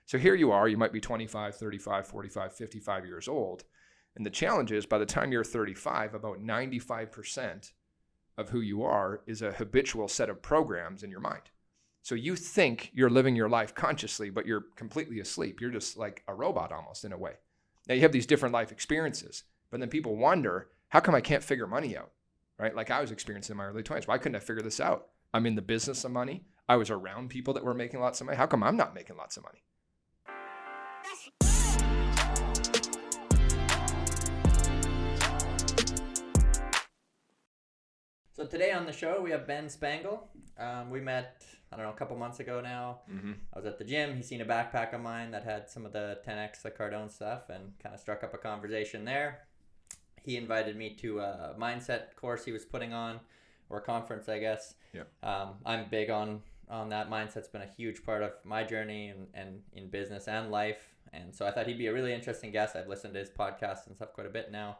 So here you are, you might be 25, 35, 45, 55 years old. And the challenge is by the time you're 35, about 95% of who you are is a habitual set of programs in your mind. So you think you're living your life consciously, but you're completely asleep. You're just like a robot almost in a way. Now you have these different life experiences, but then people wonder, how come I can't figure money out, right? Like I was experiencing in my early 20s. Why couldn't I figure this out? I'm in the business of money. I was around people that were making lots of money. How come I'm not making lots of money? So today on the show, we have Ben Spangl. We met, I don't know, a couple months ago now. Mm-hmm. I was at the gym. He's seen a backpack of mine that had some of the 10X, the Cardone stuff, and kind of struck up a conversation there. He invited me to a mindset course he was putting on, or a conference, I guess. Yeah. I'm big on that. Mindset's been a huge part of my journey and in business and life. And so I thought he'd be a really interesting guest. I've listened to his podcast and stuff quite a bit now.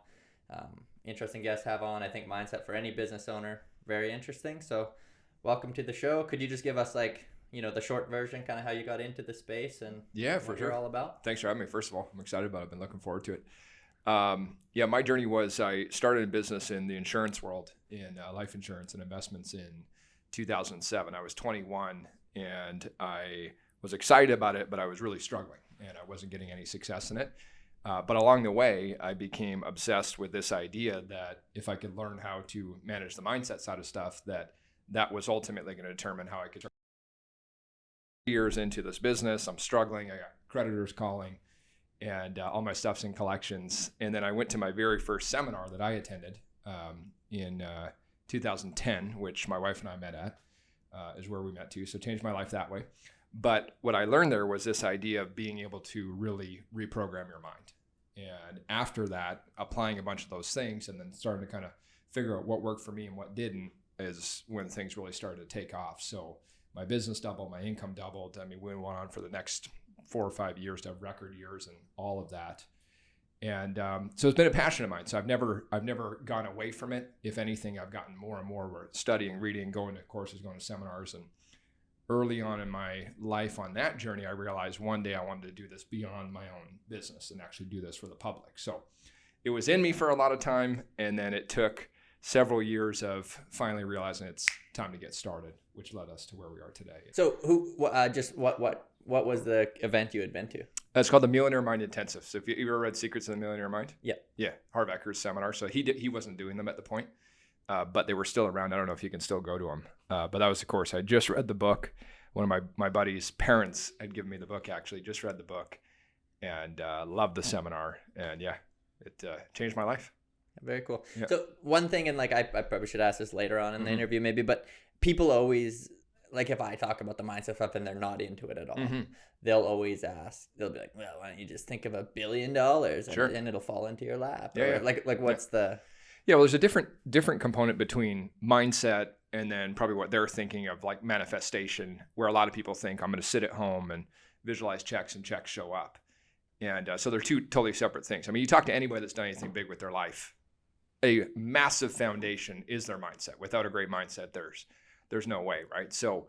Interesting guest to have on. I think mindset for any business owner, very interesting. So welcome to the show. Could you just give us the short version, kind of how you got into the space and what you're all about? Thanks for having me. First of all, I'm excited about it. I've been looking forward to it. My journey was I started in business in the insurance world, in life insurance and investments in 2007. I was 21 and I was excited about it, but I was really struggling and I wasn't getting any success in it. But along the way, I became obsessed with this idea that if I could learn how to manage the mindset side of stuff, that was ultimately going to determine how I could turn years into this business. I'm struggling. I got creditors calling and all my stuff's in collections. And then I went to my very first seminar that I attended in 2010, which my wife and I met at, is where we met too. So changed my life that way. But what I learned there was this idea of being able to really reprogram your mind. And after that, applying a bunch of those things and then starting to kind of figure out what worked for me and what didn't is when things really started to take off. So my business doubled, my income doubled. I mean, we went on for the next 4 or 5 years to have record years and all of that. And so it's been a passion of mine. So I've never gone away from it. If anything, I've gotten more and more. We're studying, reading, going to courses, going to seminars. And early on in my life on that journey, I realized one day I wanted to do this beyond my own business and actually do this for the public. So it was in me for a lot of time. And then it took several years of finally realizing it's time to get started, which led us to where we are today. So what was the event you had been to? It's called the Millionaire Mind Intensive. So if you ever read Secrets of the Millionaire Mind? Yeah. Yeah, Harv Eker's seminar. So he wasn't doing them at the point. But they were still around. I don't know if you can still go to them. But that was the course. I just read the book. One of my buddy's parents had given me the book, actually. Just read the book and loved the seminar. And yeah, it changed my life. Very cool. Yeah. So one thing, and I probably should ask this later on in the interview maybe, but people always, if I talk about the mindset stuff and they're not into it at all, they'll always ask, they'll be like, well, why don't you just think of $1 billion and it'll fall into your lap? Yeah, What's the... Yeah, well, there's a different component between mindset and then probably what they're thinking of, like manifestation, where a lot of people think I'm going to sit at home and visualize checks and checks show up. And so they're two totally separate things. I mean, you talk to anybody that's done anything big with their life, a massive foundation is their mindset. Without a great mindset, there's no way, right? So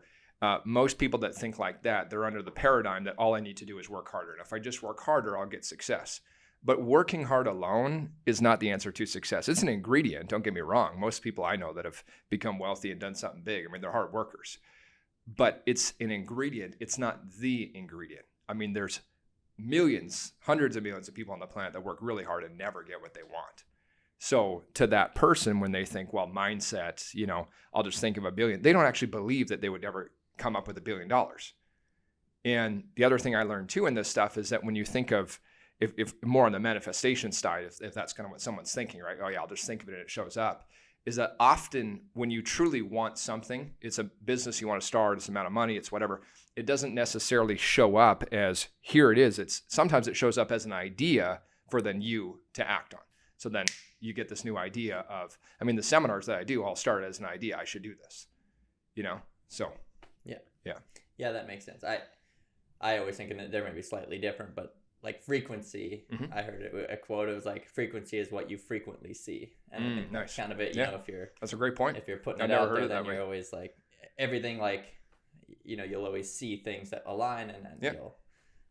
most people that think like that, they're under the paradigm that all I need to do is work harder. And if I just work harder, I'll get success. But working hard alone is not the answer to success. It's an ingredient, don't get me wrong. Most people I know that have become wealthy and done something big, I mean, they're hard workers. But it's an ingredient. It's not the ingredient. I mean, there's millions, hundreds of millions of people on the planet that work really hard and never get what they want. So to that person, when they think, well, mindset, I'll just think of $1 billion, they don't actually believe that they would ever come up with $1 billion. And the other thing I learned too in this stuff is that when you think of, if more on the manifestation side, if that's kind of what someone's thinking, right? Oh yeah, I'll just think of it and it shows up. Is that often when you truly want something, it's a business you want to start, it's the amount of money, it's whatever. It doesn't necessarily show up as here it is. Sometimes it shows up as an idea for then you to act on. So then you get this new idea of, the seminars that I do all start as an idea. I should do this, so. Yeah, that makes sense. I always think they're maybe slightly different, but like frequency, I heard a quote. It was like, frequency is what you frequently see. And I think that's kind of it, if you're... That's a great point. If you're putting it out there, then you're always like, everything you'll always see things that align and then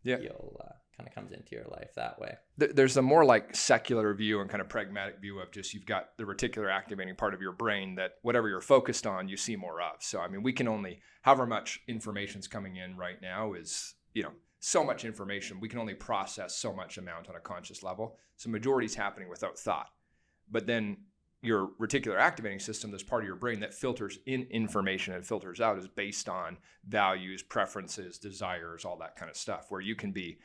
you'll kind of comes into your life that way. There's a more like secular view and kind of pragmatic view of just you've got the reticular activating part of your brain that whatever you're focused on, you see more of. So, I mean, we can only, however much information's coming in right now is, so much information. We can only process so much amount on a conscious level. So majority's happening without thought. But then your reticular activating system, this part of your brain that filters in information and filters out, is based on values, preferences, desires, all that kind of stuff, where you can be,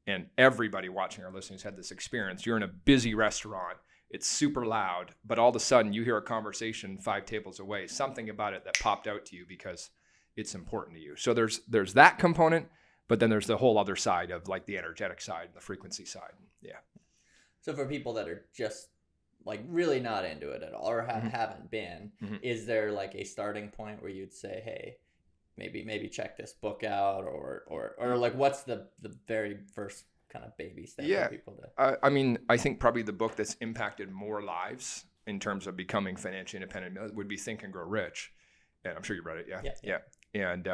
and everybody watching or listening has had this experience. You're in a busy restaurant. It's super loud, but all of a sudden you hear a conversation 5 tables away, something about it that popped out to you because it's important to you. So there's that component, but then there's the whole other side of like the energetic side, the frequency side. Yeah. So for people that are just like really not into it at all or haven't been, is there like a starting point where you'd say, hey, maybe check this book out, or like what's the very first kind of baby step for people to? I mean, I think probably the book that's impacted more lives in terms of becoming financially independent would be Think and Grow Rich. And I'm sure you read it. Yeah. And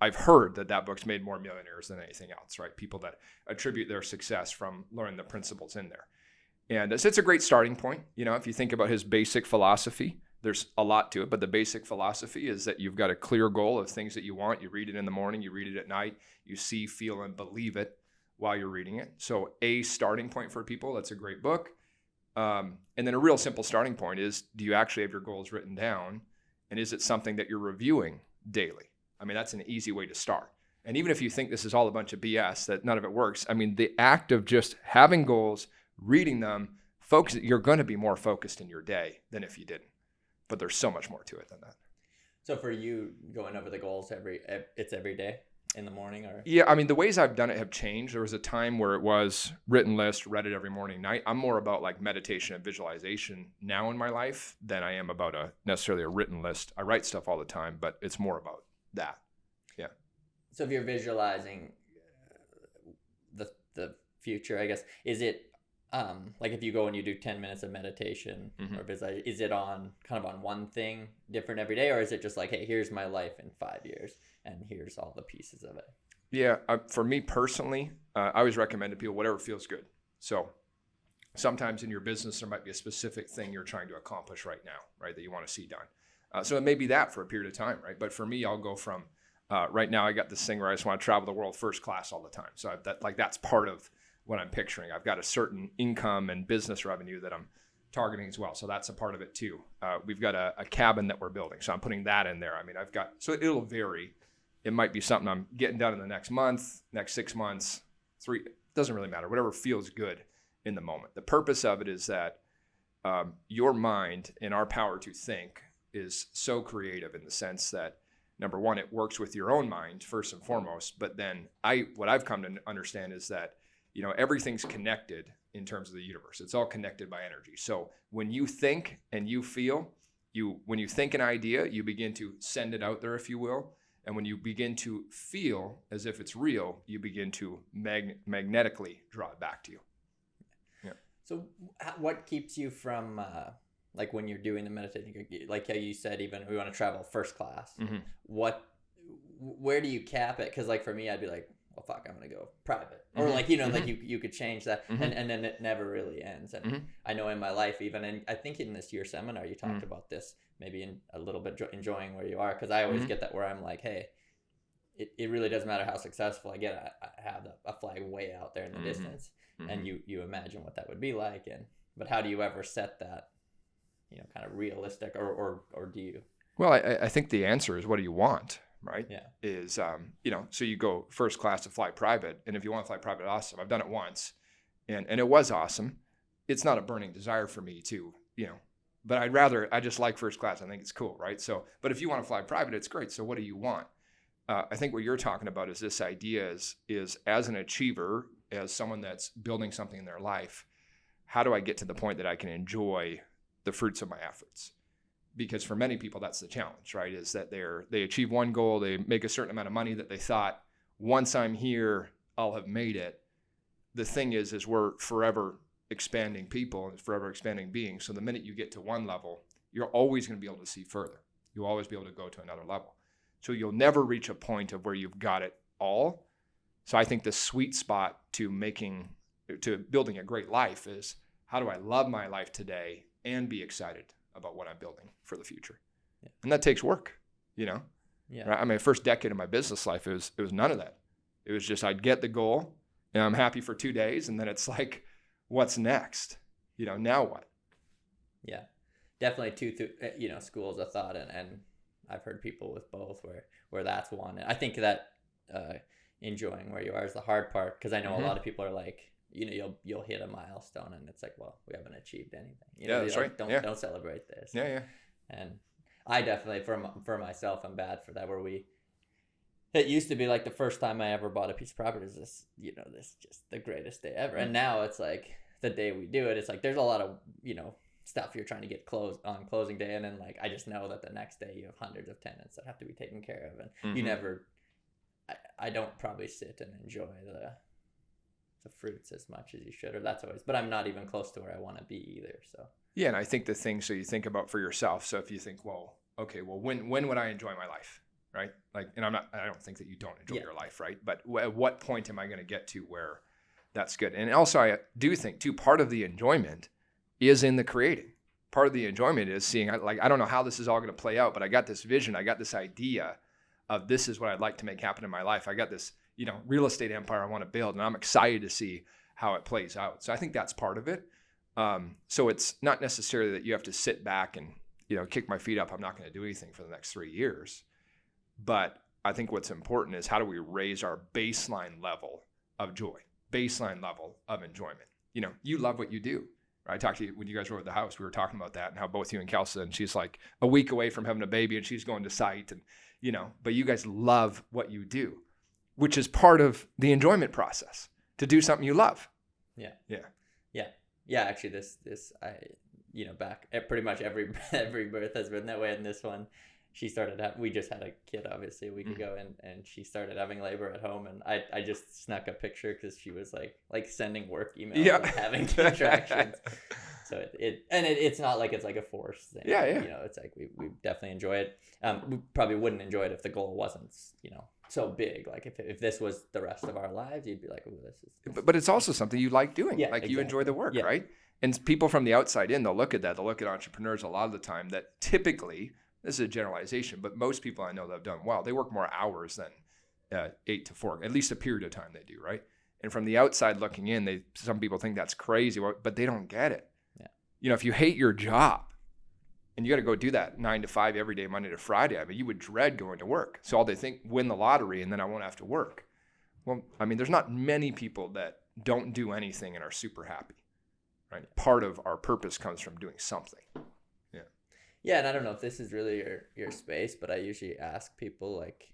I've heard that book's made more millionaires than anything else, right? People that attribute their success from learning the principles in there. And it's a great starting point. If you think about his basic philosophy, there's a lot to it, but the basic philosophy is that you've got a clear goal of things that you want. You read it in the morning, you read it at night, you see, feel, and believe it while you're reading it. So a starting point for people, that's a great book. And then a real simple starting point is, do you actually have your goals written down? And is it something that you're reviewing daily? I mean, that's an easy way to start. And even if you think this is all a bunch of BS, that none of it works, I mean, the act of just having goals, reading them, you're going to be more focused in your day than if you didn't. But there's so much more to it than that. So for you, going over the goals every day in the morning, or? Yeah, I mean, the ways I've done it have changed. There was a time where it was written list, read it every morning, night. I'm more about like meditation and visualization now in my life than I am about necessarily a written list. I write stuff all the time, but it's more about that. Yeah. So if you're visualizing the future, I guess, is it like if you go and you do 10 minutes of meditation or visualization, is it on one thing different every day, or is it just like, hey, here's my life in 5 years and here's all the pieces of it? Yeah, for me personally, I always recommend to people whatever feels good. So sometimes in your business, there might be a specific thing you're trying to accomplish right now, right, that you want to see done. So it may be that for a period of time, right? But for me, I'll go from right now, I got this thing where I just want to travel the world first class all the time. So that's part of what I'm picturing. I've got a certain income and business revenue that I'm targeting as well. So that's a part of it too. We've got a cabin that we're building. So I'm putting that in there. I mean, so it'll vary. It might be something I'm getting done in the next month, next 6 months, 3, it doesn't really matter. Whatever feels good in the moment. The purpose of it is that your mind and our power to think is so creative in the sense that, number one, it works with your own mind first and foremost. But then what I've come to understand is that, everything's connected in terms of the universe. It's all connected by energy. So when you think and you feel, when you think an idea, you begin to send it out there, if you will. And when you begin to feel as if it's real, you begin to magnetically draw it back to you. Yeah. So what keeps you from, like when you're doing the meditation, like how you said, even we want to travel first class, where do you cap it? Because like for me, I'd be like, well, fuck, I'm going to go private. Or like, like you could change that. And then it never really ends. And I know in my life even, and I think in this year's seminar, you talked about this, maybe in a little bit enjoying where you are. Because I always get that where I'm like, hey, it really doesn't matter how successful I get. I have a flag way out there in the distance. And you imagine what that would be like. But how do you ever set that, kind of realistic or do you? Well, I think the answer is, what do you want? Right? Yeah. Is, so you go first class to fly private. And if you want to fly private, awesome. I've done it once and it was awesome. It's not a burning desire for me to, but I just like first class. I think it's cool. Right. So, but if you want to fly private, it's great. So what do you want? I think what you're talking about is this idea is as an achiever, as someone that's building something in their life, how do I get to the point that I can enjoy the fruits of my efforts? Because for many people, that's the challenge, right? Is that they achieve one goal, they make a certain amount of money that they thought, once I'm here, I'll have made it. The thing is we're forever expanding people and forever expanding beings. So the minute you get to one level, you're always going to be able to see further. You'll always be able to go to another level. So you'll never reach a point of where you've got it all. So I think the sweet spot to building a great life is, how do I love my life today and be excited about what I'm building for the future? Yeah. And that takes work, Yeah. Right? I mean, first decade of my business life, it was none of that. It was just, I'd get the goal and I'm happy for 2 days. And then it's like, what's next? Now what? Yeah, definitely school's of thought, and I've heard people with both where that's one. And I think that enjoying where you are is the hard part, because I know a lot of people are like, you'll hit a milestone and it's like, well, we haven't achieved anything. That's right. Don't celebrate this. Yeah. And I definitely, for myself, I'm bad for that. It used to be like the first time I ever bought a piece of property was this just the greatest day ever. And now it's like the day we do it, it's like there's a lot of, stuff you're trying to get closed on closing day. And then like, I just know that the next day you have hundreds of tenants that have to be taken care of. And I don't probably sit and enjoy the fruits as much as you should, or that's always, but I'm not even close to where I want to be either. So yeah. And I think the thing, so you think about for yourself. So if you think, when would I enjoy my life? Right? Like, and I don't think that you don't enjoy your life, right? But at what point am I going to get to where that's good? And also I do think too, part of the enjoyment is in the creating. Part of the enjoyment is seeing, like, I don't know how this is all going to play out, but I got this vision. I got this idea of, this is what I'd like to make happen in my life. I got this, real estate empire I want to build, and I'm excited to see how it plays out. So I think that's part of it. So it's not necessarily that you have to sit back and, kick my feet up. I'm not going to do anything for the next 3 years. But I think what's important is, how do we raise our baseline level of joy, baseline level of enjoyment? You love what you do. I talked to you when you guys were at the house. We were talking about that, and how both you and Kelsey, and she's like a week away from having a baby, and she's going to site, and but you guys love what you do, which is part of the enjoyment process, to do something you love. Yeah. Actually, this I back at pretty much every birth has been that way. And this one, we just had a kid obviously a week ago, and she started having labor at home, and I just snuck a picture because she was like sending work emails and having contractions. So it's not like it's like a forced thing. Yeah. It's like we definitely enjoy it. We probably wouldn't enjoy it if the goal wasn't so big. Like if this was the rest of our lives, you'd be like, oh, this is. But it's also something you like doing. Yeah, like exactly. You enjoy the work, right? And people from the outside in, they'll look at that. They'll look at entrepreneurs a lot of the time that typically, this is a generalization, but most people I know that have done well, they work more hours than 8 to 4, at least a period of time they do, right? And from the outside looking in, some people think that's crazy, but they don't get it. Yeah. If you hate your job and you got to go do that 9 to 5 every day, Monday to Friday, I mean, you would dread going to work. So all they think, win the lottery and then I won't have to work. Well, I mean, there's not many people that don't do anything and are super happy, right? Part of our purpose comes from doing something. Yeah, and I don't know if this is really your space, but I usually ask people like,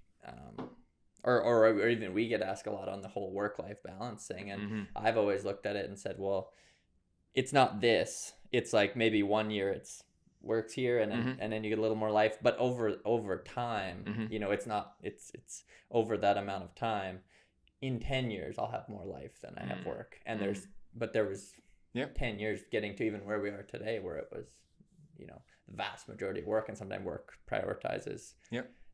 or even we get asked a lot on the whole work-life balance thing, and I've always looked at it and said, well, it's not this. It's like maybe 1 year it's works here, and then you get a little more life, but over time, it's not. It's over that amount of time. In 10 years, I'll have more life than I have work, and there was 10 years getting to even where we are today, where it was, the vast majority of work, and sometimes work prioritizes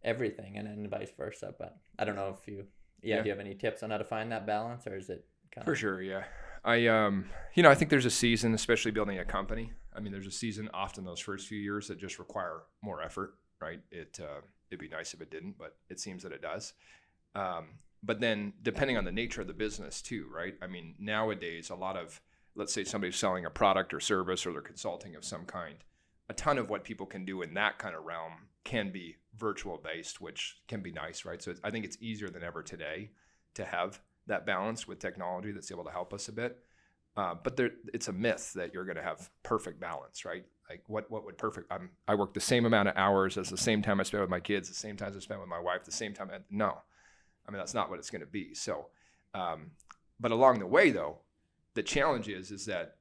everything, and then vice versa. But I don't know if do you have any tips on how to find that balance, or is it kind For sure, yeah. I think there's a season, especially building a company. I mean, there's a season often those first few years that just require more effort, right? It'd be nice if it didn't, but it seems that it does. But then depending on the nature of the business too, right? I mean, nowadays, a lot of, let's say somebody's selling a product or service, or they're consulting of some kind, a ton of what people can do in that kind of realm can be virtual based, which can be nice, right? So I think it's easier than ever today to have that balance with technology that's able to help us a bit. But it's a myth that you're going to have perfect balance, right? Like what would perfect? I work the same amount of hours as the same time I spend with my kids, the same time I spend with my wife, the same time. No, I mean, that's not what it's going to be. So, but along the way though, the challenge is that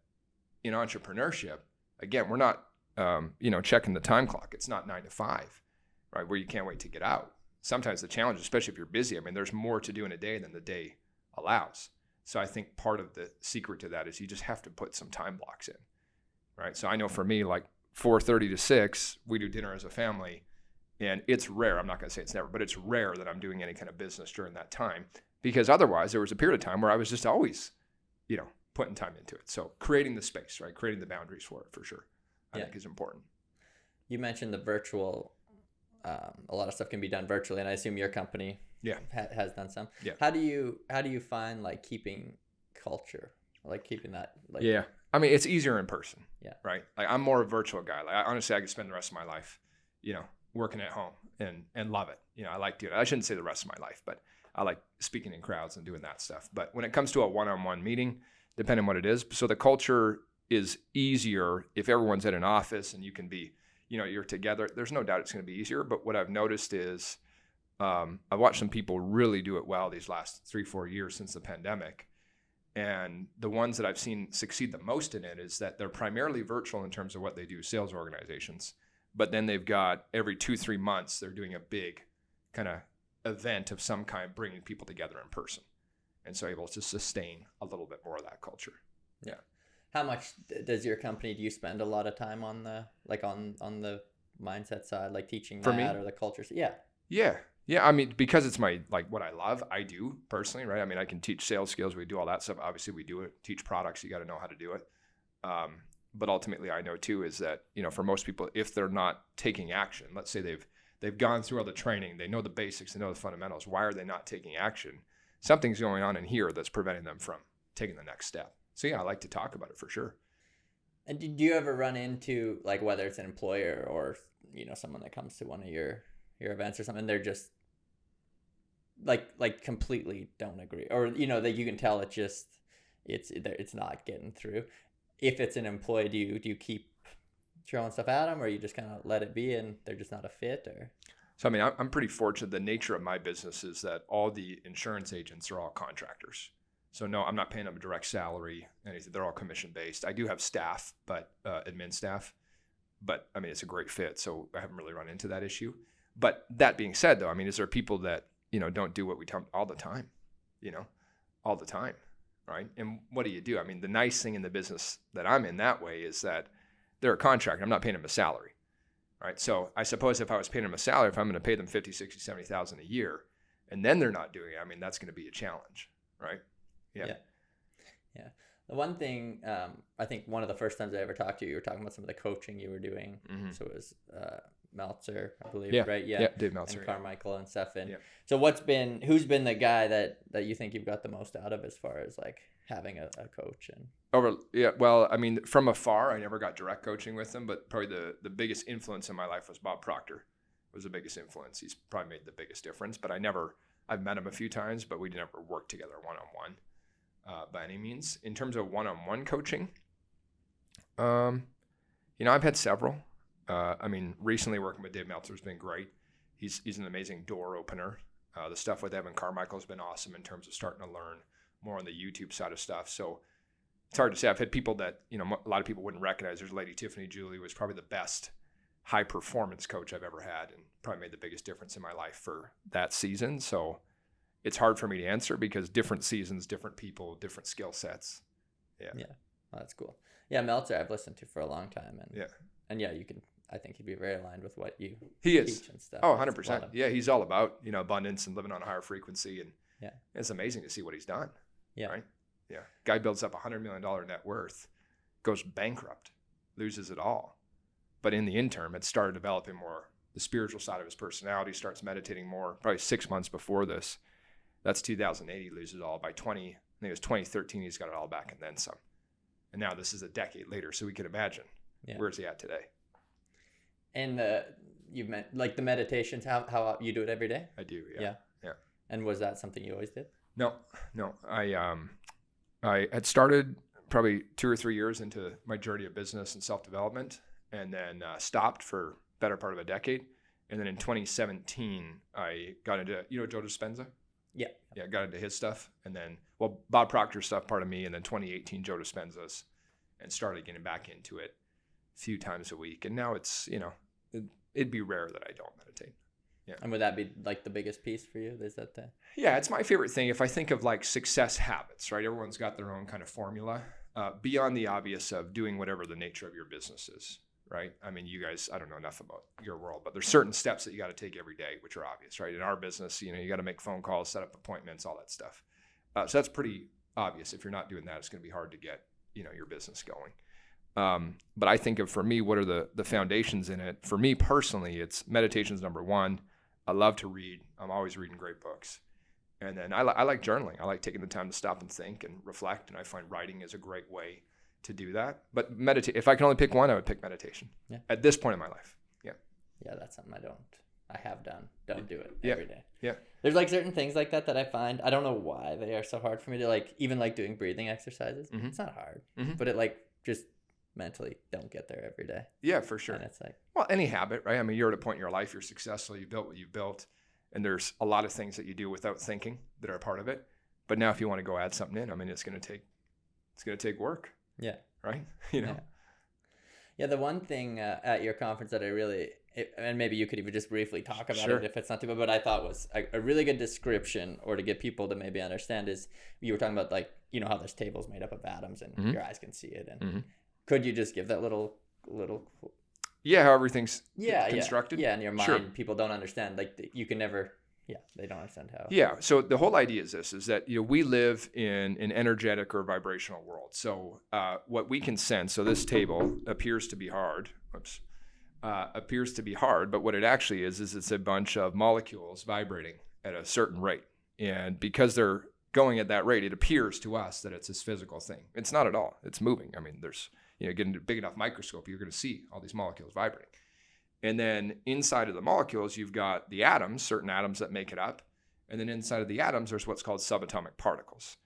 in entrepreneurship, again, we're not, checking the time clock. It's not 9 to 5, right? Where you can't wait to get out. Sometimes the challenge, especially if you're busy, I mean, there's more to do in a day than the day allows. So I think part of the secret to that is you just have to put some time blocks in, right? So I know for me, like 4:30 to 6, we do dinner as a family, and it's rare. I'm not going to say it's never, but it's rare that I'm doing any kind of business during that time. because otherwise there was a period of time where I was just always, putting time into it. So creating the space, right? Creating the boundaries for it, for sure, I think is important. You mentioned the virtual, a lot of stuff can be done virtually, and I assume your company has done some. Yeah. How do you find like keeping culture, like keeping that like Yeah. I mean, it's easier in person. Yeah. Right. Like I'm more a virtual guy. Like honestly, I could spend the rest of my life, working at home and love it. I like doing it. I shouldn't say the rest of my life, but I like speaking in crowds and doing that stuff. But when it comes to a one-on-one meeting, depending on what it is, so the culture is easier if everyone's in an office and you can be, you're together. There's no doubt it's going to be easier. But what I've noticed is I've watched some people really do it well these last 3-4 years since the pandemic. And the ones that I've seen succeed the most in it is that they're primarily virtual in terms of what they do, sales organizations. But then they've got every 2-3 months, they're doing a big kind of event of some kind, bringing people together in person. And so able to sustain a little bit more of that culture. Yeah. How much does your company, do you spend a lot of time on the, like on the mindset side, like teaching For that me? or the culture? Yeah. Yeah. I mean, because it's what I love, I do personally, right? I mean, I can teach sales skills. We do all that stuff. Obviously we do it, teach products. You got to know how to do it. But ultimately I know too, is that, for most people, if they're not taking action, let's say they've gone through all the training, they know the basics, they know the fundamentals. Why are they not taking action? Something's going on in here that's preventing them from taking the next step. So yeah, I like to talk about it for sure. And do you ever run into, like, whether it's an employer or, someone that comes to one of your events or something, they're just like completely don't agree, or, that you can tell it's not getting through. If it's an employee, do you keep throwing stuff at them, or you just kind of let it be and they're just not a fit? Or So, I mean, I'm pretty fortunate. The nature of my business is that all the insurance agents are all contractors. So no, I'm not paying them a direct salary, anything. They're all commission based. I do have staff, but admin staff, but I mean, it's a great fit. So I haven't really run into that issue. But that being said though, I mean, is there people that, don't do what we tell them all the time, all the time. Right. And what do? I mean, the nice thing in the business that I'm in that way is that they're a contractor. I'm not paying them a salary. Right. So I suppose if I was paying them a salary, if I'm going to pay them 50, 60, 70,000 a year and then they're not doing it, I mean, that's going to be a challenge. Right. Yeah. The one thing, I think one of the first times I ever talked to you, you were talking about some of the coaching you were doing. Mm-hmm. So it was Meltzer, I believe, right? Yeah, Dave Meltzer. And Carmichael and stuff. And yeah. So who's been the guy that you think you've got the most out of as far as like having a coach? Well, I mean, from afar, I never got direct coaching with him, but probably the biggest influence in my life was Bob Proctor. Was the biggest influence. He's probably made the biggest difference, but I've met him a few times, but we never worked together one-on-one. By any means. In terms of one-on-one coaching, I've had several. I mean, recently working with Dave Meltzer has been great. He's an amazing door opener. The stuff with Evan Carmichael has been awesome in terms of starting to learn more on the YouTube side of stuff. So it's hard to say. I've had people that, a lot of people wouldn't recognize. There's Lady Tiffany Julie was probably the best high performance coach I've ever had and probably made the biggest difference in my life for that season. So it's hard for me to answer because different seasons, different people, different skill sets. Yeah. Well, that's cool. Yeah, Meltzer I've listened to for a long time. And I think he'd be very aligned with what you teach and stuff. Oh, 100%. Yeah, he's all about, abundance and living on a higher frequency. And it's amazing to see what he's done. Yeah. Right? Yeah. Guy builds up $100 million net worth, goes bankrupt, loses it all. But in the interim, it started developing more the spiritual side of his personality, starts meditating more, probably 6 months before this. That's 2008. He loses it all. By 2013, he's got it all back and then some. And now this is a decade later, so we can imagine where's he at today. And you've meant like the meditations. How you do it every day? I do. Yeah. And was that something you always did? No. I had started probably 2 or 3 years into my journey of business and self-development, and then stopped for better part of a decade. And then in 2017, I got into Joe Dispenza. Yeah, got into his stuff. And then, Bob Proctor's stuff, part of me. And then 2018, Joe Dispenza's, and started getting back into it a few times a week. And now it's, it'd be rare that I don't meditate. Yeah. And would that be like the biggest piece for you? Is that Yeah, it's my favorite thing. If I think of like success habits, right? Everyone's got their own kind of formula beyond the obvious of doing whatever the nature of your business is, right? I mean, you guys, I don't know enough about your world, but there's certain steps that you got to take every day, which are obvious, right? In our business, you got to make phone calls, set up appointments, all that stuff. So that's pretty obvious. If you're not doing that, it's going to be hard to get, your business going. But I think for me, what are the foundations in it? For me personally, it's meditation's number one. I love to read. I'm always reading great books. And then I like journaling. I like taking the time to stop and think and reflect. And I find writing is a great way to do that. But if I can only pick one, I would pick meditation. Yeah. At this point in my life. Yeah. Yeah, that's something I have done. Don't do it Yeah. every day. Yeah. There's like certain things like that I find, I don't know why they are so hard for me to like, even like doing breathing exercises. Mm-hmm. It's not hard, Mm-hmm. but it like just mentally don't get there every day. Yeah, for sure. And it's like, well, any habit, right? I mean, you're at a point in your life, you're successful, you built what you built, and there's a lot of things that you do without thinking that are a part of it. But now if you want to go add something in, I mean, it's going to take work. Yeah. Right. Yeah. The one thing at your conference that I really, and maybe you could even just briefly talk about Sure. it if it's not too bad, but I thought was a really good description, or to get people to maybe understand, is you were talking about like, how this table's made up of atoms and Mm-hmm. your eyes can see it. And Mm-hmm. could you just give that little Yeah, how everything's yeah constructed. in your mind? Sure. People don't understand, like you can never, they don't understand how. Yeah. So the whole idea is this: is that we live in an energetic or vibrational world. So what we can sense. So this table appears to be hard. Appears to be hard, but what it actually is it's a bunch of molecules vibrating at a certain rate, and because they're going at that rate, it appears to us that it's this physical thing. It's not at all. It's moving. I mean, there's getting a big enough microscope, you're going to see all these molecules vibrating. And then inside of the molecules, you've got the atoms, certain atoms that make it up. And then inside of the atoms, there's what's called subatomic particles.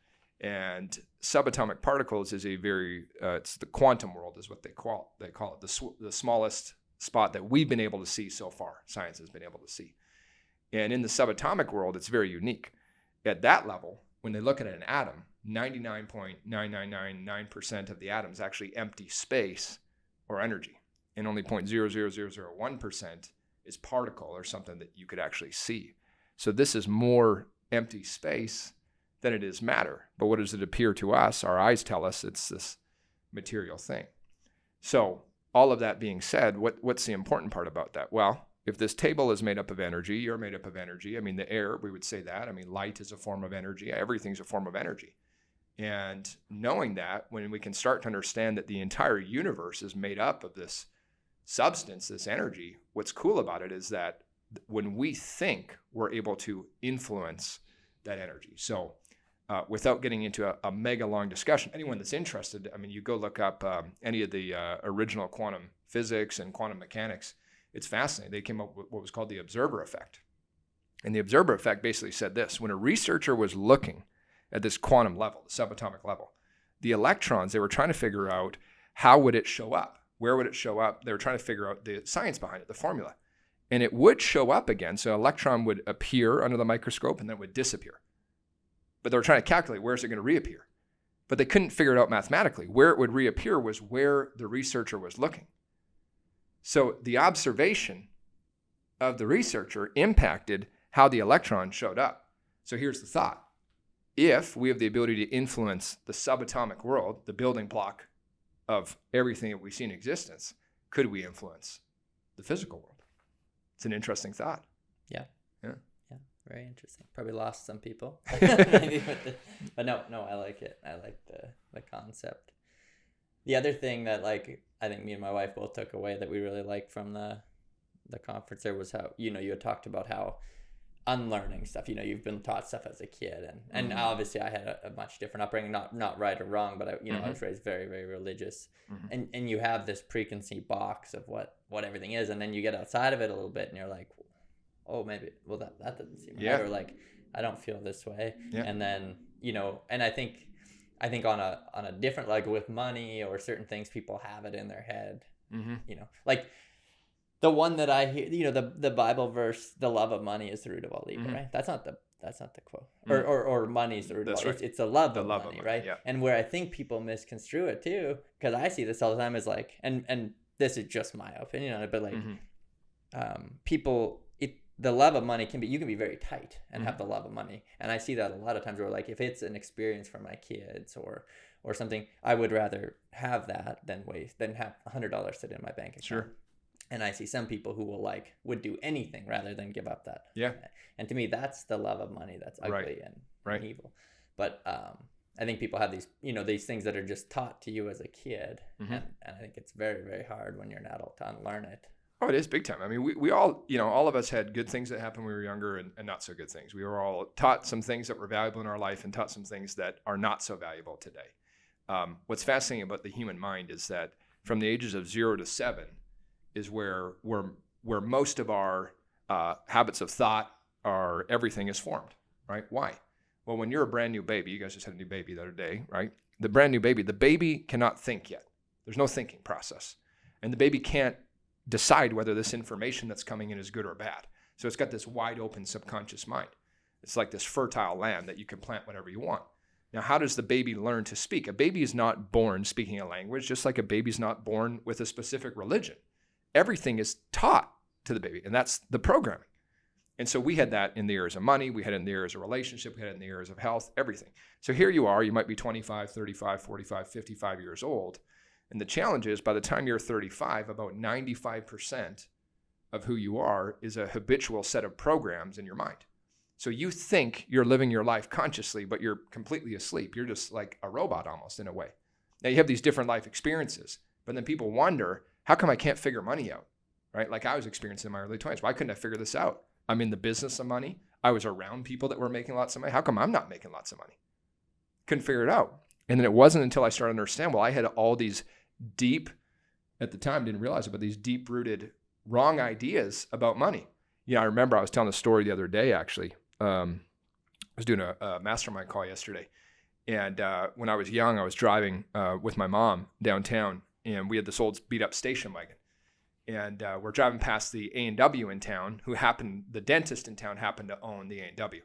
And subatomic particles is it's the quantum world is what they call it. The smallest spot that we've been able to see so far, science has been able to see. And in the subatomic world, it's very unique. At that level, when they look at an atom, 99.9999% of the atoms actually empty space or energy. And only 0.00001% is particle or something that you could actually see. So this is more empty space than it is matter. But what does it appear to us? Our eyes tell us it's this material thing. So all of that being said, what's the important part about that? Well, if this table is made up of energy, you're made up of energy. I mean, the air, we would say that. I mean, light is a form of energy. Everything's a form of energy. And knowing that, when we can start to understand that the entire universe is made up of this substance, this energy, what's cool about it is that when we think, we're able to influence that energy. So without getting into a mega long discussion, anyone that's interested, I mean, you go look up any of the original quantum physics and quantum mechanics. It's fascinating. They came up with what was called the observer effect. And the observer effect basically said this: when a researcher was looking at this quantum level, the subatomic level, the electrons, they were trying to figure out how would it show up? Where would it show up? They were trying to figure out the science behind it, the formula. And it would show up again. So an electron would appear under the microscope and then it would disappear. But they were trying to calculate where's it going to reappear. But they couldn't figure it out mathematically. Where it would reappear was where the researcher was looking. So the observation of the researcher impacted how the electron showed up. So here's the thought. If we have the ability to influence the subatomic world, the building block of everything that we see in existence, could we influence the physical world? It's an interesting thought. Yeah. Yeah. Yeah. Very interesting. Probably lost some people. But no, I like it. I like the concept. The other thing that I think me and my wife both took away that we really liked from the conference there was how, you had talked about how unlearning stuff, you've been taught stuff as a kid, and Mm-hmm. obviously I had a much different upbringing, not right or wrong, but I Mm-hmm. I was raised very, very religious. Mm-hmm. And you have this preconceived box of what everything is, and then you get outside of it a little bit and you're like, oh, maybe, well, that doesn't seem right, or I don't feel this way. Yeah. And then and I think on a different, with money or certain things, people have it in their head. Mm-hmm. The one that I hear, the Bible verse, the love of money is the root of all evil, Mm-hmm. right? That's not the quote. Mm-hmm. Or money is the root That's of all. right. It's the love of love money, of money, right? yeah. And where I think people misconstrue it too, because I see this all the time, is and this is just my opinion on it, but Mm-hmm. people, the love of money you can be very tight and have the love of money. And I see that a lot of times where like, if it's an experience for my kids or something, I would rather have that than have $100 sit in my bank account. Sure. And I see some people who would do anything rather than give up that. Yeah. And to me, that's the love of money that's ugly and evil. But I think people have these, these things that are just taught to you as a kid. And I think it's very, very hard when you're an adult to unlearn it. Oh, it is big time. I mean, we all, all of us had good things that happened when we were younger and not so good things. We were all taught some things that were valuable in our life and taught some things that are not so valuable today. What's fascinating about the human mind is that from the ages of 0 to 7 is where most of our habits of thought, our everything is formed, right? Why? Well, when you're a brand new baby, you guys just had a new baby the other day, right? The brand new baby, the baby cannot think yet. There's no thinking process. And the baby can't decide whether this information that's coming in is good or bad. So it's got this wide open subconscious mind. It's like this fertile land that you can plant whatever you want. Now, how does the baby learn to speak? A baby is not born speaking a language, just like a baby's not born with a specific religion. Everything is taught to the baby, and that's the programming. And so we had that in the areas of money, we had it in the areas of relationship, we had it in the areas of health, everything. So here you are, you might be 25, 35, 45, 55 years old. And the challenge is by the time you're 35, about 95% of who you are is a habitual set of programs in your mind. So you think you're living your life consciously, but you're completely asleep. You're just like a robot almost in a way. Now you have these different life experiences, but then people wonder, how come I can't figure money out, right? Like I was experiencing in my early 20s. Why couldn't I figure this out? I'm in the business of money. I was around people that were making lots of money. How come I'm not making lots of money? Couldn't figure it out. And then it wasn't until I started to understand, well, I had all these deep, at the time, didn't realize it, but these deep-rooted wrong ideas about money. I remember I was telling a story the other day, actually. I was doing a mastermind call yesterday. And when I was young, I was driving with my mom downtown, and we had this old beat-up station wagon. And we're driving past the A&W in town, the dentist in town happened to own the A&W.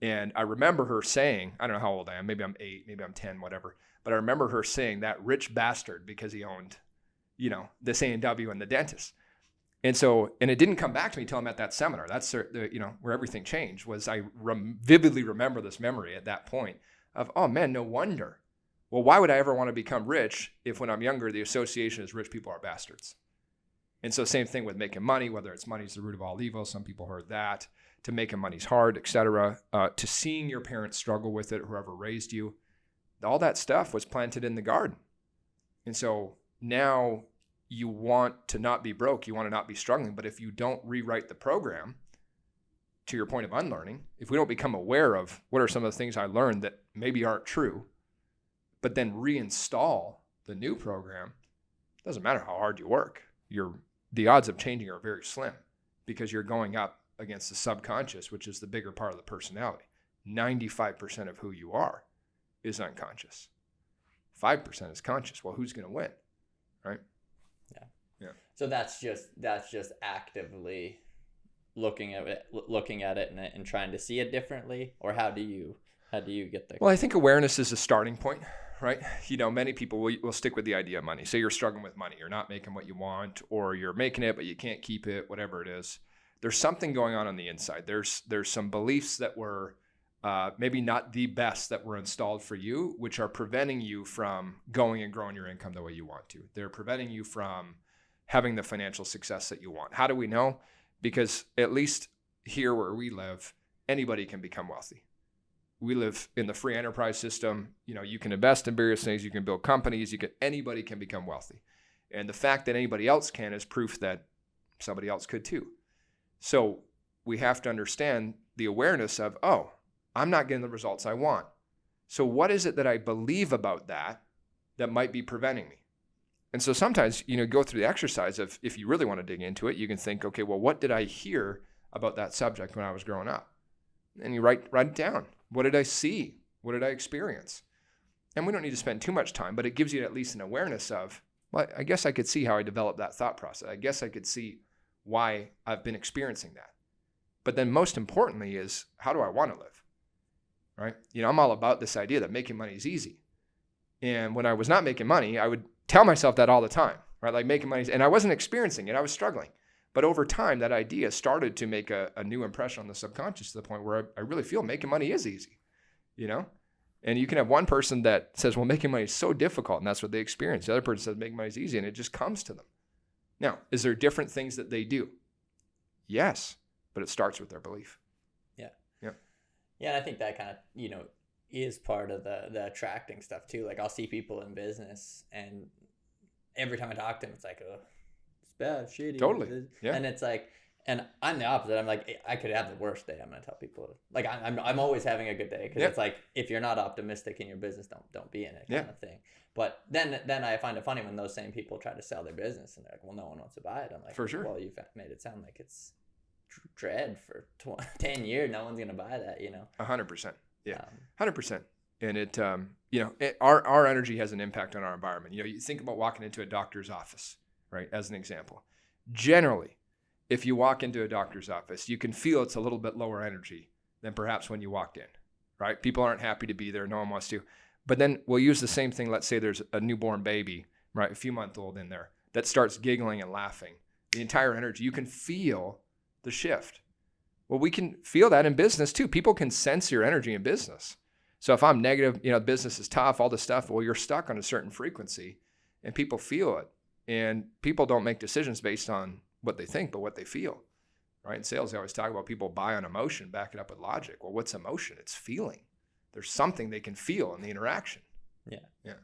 And I remember her saying, I don't know how old I am, maybe I'm 8, maybe I'm 10, whatever. But I remember her saying that rich bastard because he owned, this A&W and the dentist. And it didn't come back to me until I'm at that seminar. That's, where everything changed was I vividly remember this memory at that point of, oh man, no wonder. Well, why would I ever want to become rich if when I'm younger, the association is rich people are bastards? And so same thing with making money, whether it's money's the root of all evil, some people heard that, to making money's hard, etc., to seeing your parents struggle with it, whoever raised you, all that stuff was planted in the garden. And so now you want to not be broke, you want to not be struggling, but if you don't rewrite the program, to your point of unlearning, if we don't become aware of what are some of the things I learned that maybe aren't true, but then reinstall the new program, it doesn't matter how hard you work. The odds of changing are very slim because you're going up against the subconscious, which is the bigger part of the personality. 95% of who you are is unconscious. 5% is conscious. Well, who's going to win, right? Yeah. So that's just actively looking at it and trying to see it differently, or how do you get there? Well, I think awareness is a starting point. Right? Many people will stick with the idea of money. Say you're struggling with money. You're not making what you want, or you're making it, but you can't keep it, whatever it is. There's something going on the inside. There's some beliefs that were maybe not the best that were installed for you, which are preventing you from going and growing your income the way you want to. They're preventing you from having the financial success that you want. How do we know? Because at least here where we live, anybody can become wealthy. We live in the free enterprise system. You can invest in various things. You can build companies. Anybody can become wealthy. And the fact that anybody else can is proof that somebody else could too. So we have to understand the awareness of, oh, I'm not getting the results I want. So what is it that I believe about that might be preventing me? And so sometimes, go through the exercise of, if you really want to dig into it, you can think, okay, well, what did I hear about that subject when I was growing up? And you write it down. What did I see? What did I experience? And we don't need to spend too much time, but it gives you at least an awareness of, well, I guess I could see how I developed that thought process. I guess I could see why I've been experiencing that. But then most importantly is, how do I want to live? Right? I'm all about this idea that making money is easy. And when I was not making money, I would tell myself that all the time, right? Like making money, and I wasn't experiencing it. I was struggling. But over time, that idea started to make a new impression on the subconscious to the point where I really feel making money is easy, you know? And you can have one person that says, well, making money is so difficult, and that's what they experience. The other person says making money is easy, and it just comes to them. Now, is there different things that they do? Yes, but it starts with their belief. Yeah. Yeah. Yeah, and I think that kind of, is part of the attracting stuff too. Like I'll see people in business, and every time I talk to them, it's like, oh, it's bad, shitty. Totally. Yeah. And it's like, and I'm the opposite. I'm like, I could have the worst day. I'm gonna tell people, like, I'm always having a good day, because it's like, if you're not optimistic in your business, don't be in it, kind of thing. But then I find it funny when those same people try to sell their business, and they're like, well, no one wants to buy it. I'm like, for sure. Well, you've made it sound like it's dread for 10 years. No one's gonna buy that, 100%. Yeah, 100%. And it, our energy has an impact on our environment. You think about walking into a doctor's office, right? As an example, generally, if you walk into a doctor's office, you can feel it's a little bit lower energy than perhaps when you walked in, right? People aren't happy to be there. No one wants to. But then we'll use the same thing. Let's say there's a newborn baby, right? A few month old in there that starts giggling and laughing. The entire energy, you can feel the shift. Well, we can feel that in business too. People can sense your energy in business. So if I'm negative, business is tough, all this stuff, well, you're stuck on a certain frequency and people feel it. And people don't make decisions based on what they think, but what they feel, right? In sales, they always talk about people buy on emotion, back it up with logic. Well, what's emotion? It's feeling. There's something they can feel in the interaction. Yeah. Yeah.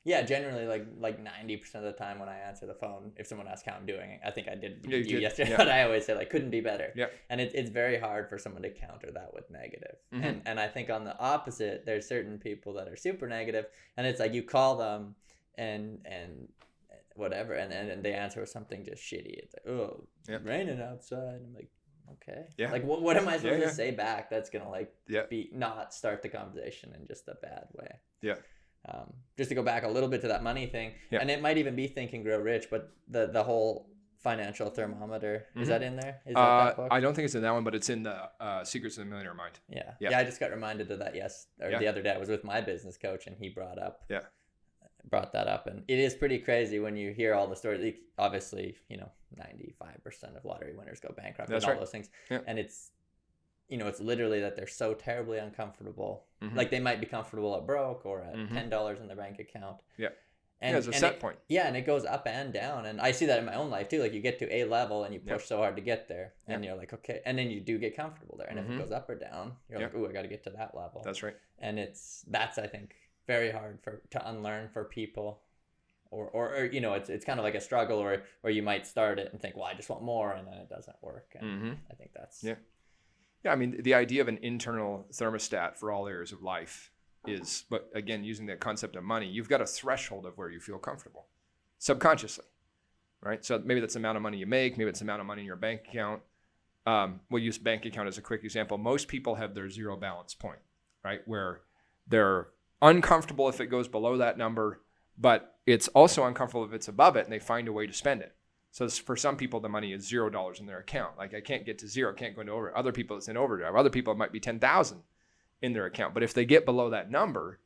Yeah, generally, like 90% of the time when I answer the phone, if someone asks how I'm doing, I think I did yesterday, but I always say, like, couldn't be better. Yeah. And it's very hard for someone to counter that with negative. Mm-hmm. And I think on the opposite, there's certain people that are super negative, and it's like you call them and whatever, and they answer with something just shitty. It's like, oh, it's raining outside. I'm like, okay. Yeah. Like, what am I supposed to say back that's going to, be not start the conversation in just a bad way? Yeah. Just to go back a little bit to that money thing, and it might even be Think and Grow Rich, but the whole financial thermometer, is that in there? Is that book? I don't think it's in that one, but it's in the Secrets of the Millionaire Mind. Yeah. I just got reminded of that the other day. I was with my business coach, and he brought that up, and it is pretty crazy when you hear all the stories. Like, obviously, 95% of lottery winners go bankrupt. That's and all those things, and it's it's literally that they're so terribly uncomfortable. Mm-hmm. Like they might be comfortable at broke or at $10 in their bank account. Yeah. And there's a set point. Yeah, and it goes up and down. And I see that in my own life too. Like you get to a level and you push so hard to get there, and you're like, okay, and then you do get comfortable there. And if it goes up or down, you're like, ooh, I got to get to that level. That's right. And that's I think very hard to unlearn for people. Or it's kind of like a struggle, or you might start it and think, well, I just want more, and then it doesn't work. And I think that's Yeah, I mean, the idea of an internal thermostat for all areas of life is, but again, using the concept of money, you've got a threshold of where you feel comfortable subconsciously, right? So maybe that's the amount of money you make, maybe it's the amount of money in your bank account. We'll use bank account as a quick example. Most people have their zero balance point, right? Where they're uncomfortable if it goes below that number, but it's also uncomfortable if it's above it, and they find a way to spend it. So for some people, the money is $0 in their account. Like I can't get to zero, can't go into overdrive. Other people, it's in overdrive. Other people, it might be 10,000 in their account. But if they get below that number,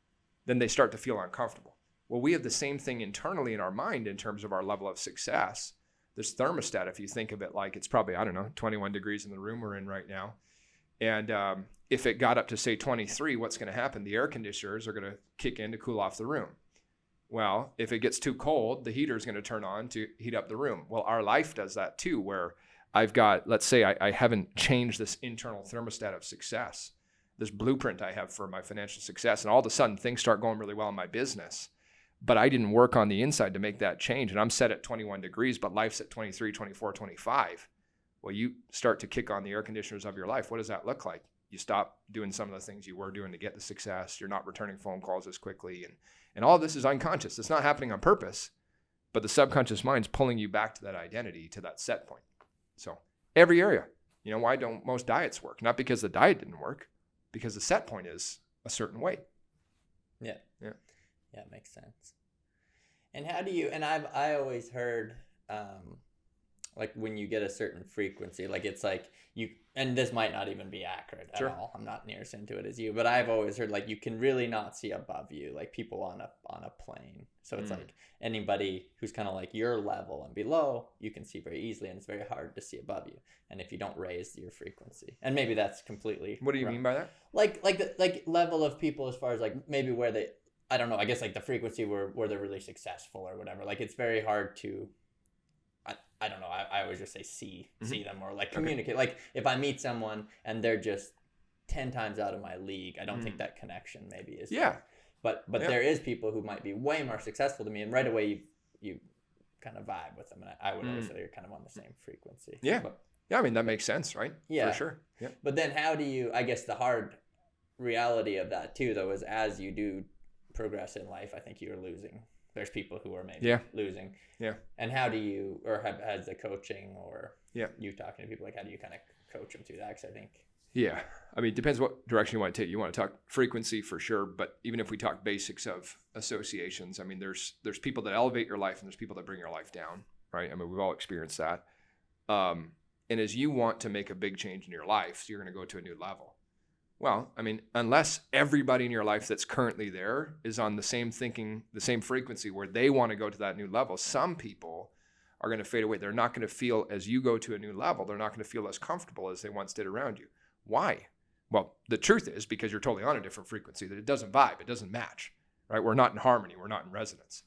then they start to feel uncomfortable. Well, we have the same thing internally in our mind in terms of our level of success. This thermostat, if you think of it like it's probably, 21 degrees in the room we're in right now. And if it got up to say 23, what's going to happen? The air conditioners are going to kick in to cool off the room. Well, if it gets too cold, the heater is going to turn on to heat up the room. Well, our life does that too, where I've got, let's say I haven't changed this internal thermostat of success, this blueprint I have for my financial success, and all of a sudden things start going really well in my business, but I didn't work on the inside to make that change, and I'm set at 21 degrees, but life's at 23, 24, 25. Well, you start to kick on the air conditioners of your life. What does that look like? You stop doing some of the things you were doing to get the success. You're not returning phone calls as quickly, and all of this is unconscious. It's not happening on purpose, but the subconscious mind's pulling you back to that identity, to that set point. So every area, why don't most diets work? Not because the diet didn't work, because the set point is a certain weight. Yeah. It makes sense. And how do you, and I always heard, like when you get a certain frequency, like it's like you, and this might not even be accurate at all. I'm not near as into it as you, but I've always heard like you can really not see above you, like people on a plane. So it's like anybody who's kind of like your level and below, you can see very easily, and it's very hard to see above you. And if you don't raise your frequency, and maybe that's completely What do you wrong. mean by that? Like the level of people as far as like maybe where they, I don't know, I guess like the frequency where they're really successful or whatever. Like it's very hard to, I don't know. I always just say see them or like communicate. Like if I meet someone and they're just 10 times out of my league, I don't think that connection maybe is there. But there is people who might be way more successful than me, and right away you kind of vibe with them, and I would always say you're kind of on the same frequency. Yeah. I mean, that makes sense, right? Yeah. For sure. Yeah. But then how do you, I guess the hard reality of that too, though, is as you do progress in life, I think you're losing. There's people who are maybe losing. Yeah. And how do you, or has the coaching or you talking to people, like how do you kind of coach them through that? Because I think. Yeah. I mean, it depends what direction you want to take. You want to talk frequency for sure, but even if we talk basics of associations, I mean, there's people that elevate your life and there's people that bring your life down, right? I mean, we've all experienced that. And as you want to make a big change in your life, so you're going to go to a new level. Well, I mean, unless everybody in your life that's currently there is on the same thinking, the same frequency where they want to go to that new level, some people are going to fade away. They're not going to feel, as you go to a new level, they're not going to feel as comfortable as they once did around you. Why? Well, the truth is because you're totally on a different frequency, that it doesn't vibe, it doesn't match, right? We're not in harmony, we're not in resonance.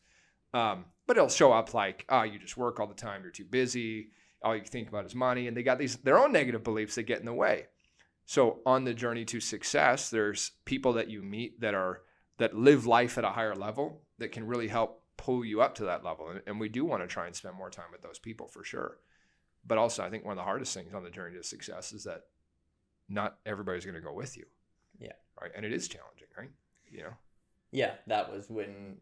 But it'll show up like, you just work all the time, you're too busy, all you think about is money, and they got their own negative beliefs that get in the way. So on the journey to success, there's people that you meet that live life at a higher level that can really help pull you up to that level. And we do want to try and spend more time with those people for sure. But also, I think one of the hardest things on the journey to success is that not everybody's going to go with you. Yeah. Right. And it is challenging, right? You know? Yeah, that was when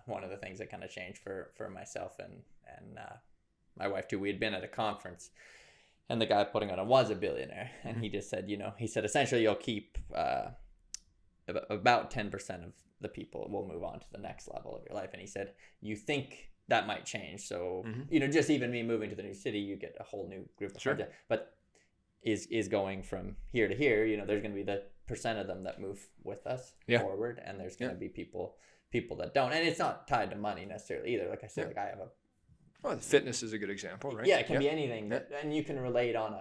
one of the things that kind of changed for myself and my wife too. We had been at a conference, and the guy putting on it was a billionaire, and he just said, he said essentially you'll keep about 10% of the people will move on to the next level of your life, and he said you think that might change. So just even me moving to the new city, you get a whole new group of friends, but is going from here to here. There's going to be the percent of them that move with us forward, and there's going to be people that don't, and it's not tied to money necessarily either. Like I said, like I have a. Well, fitness is a good example, right? Yeah, it can be anything, and you can relate on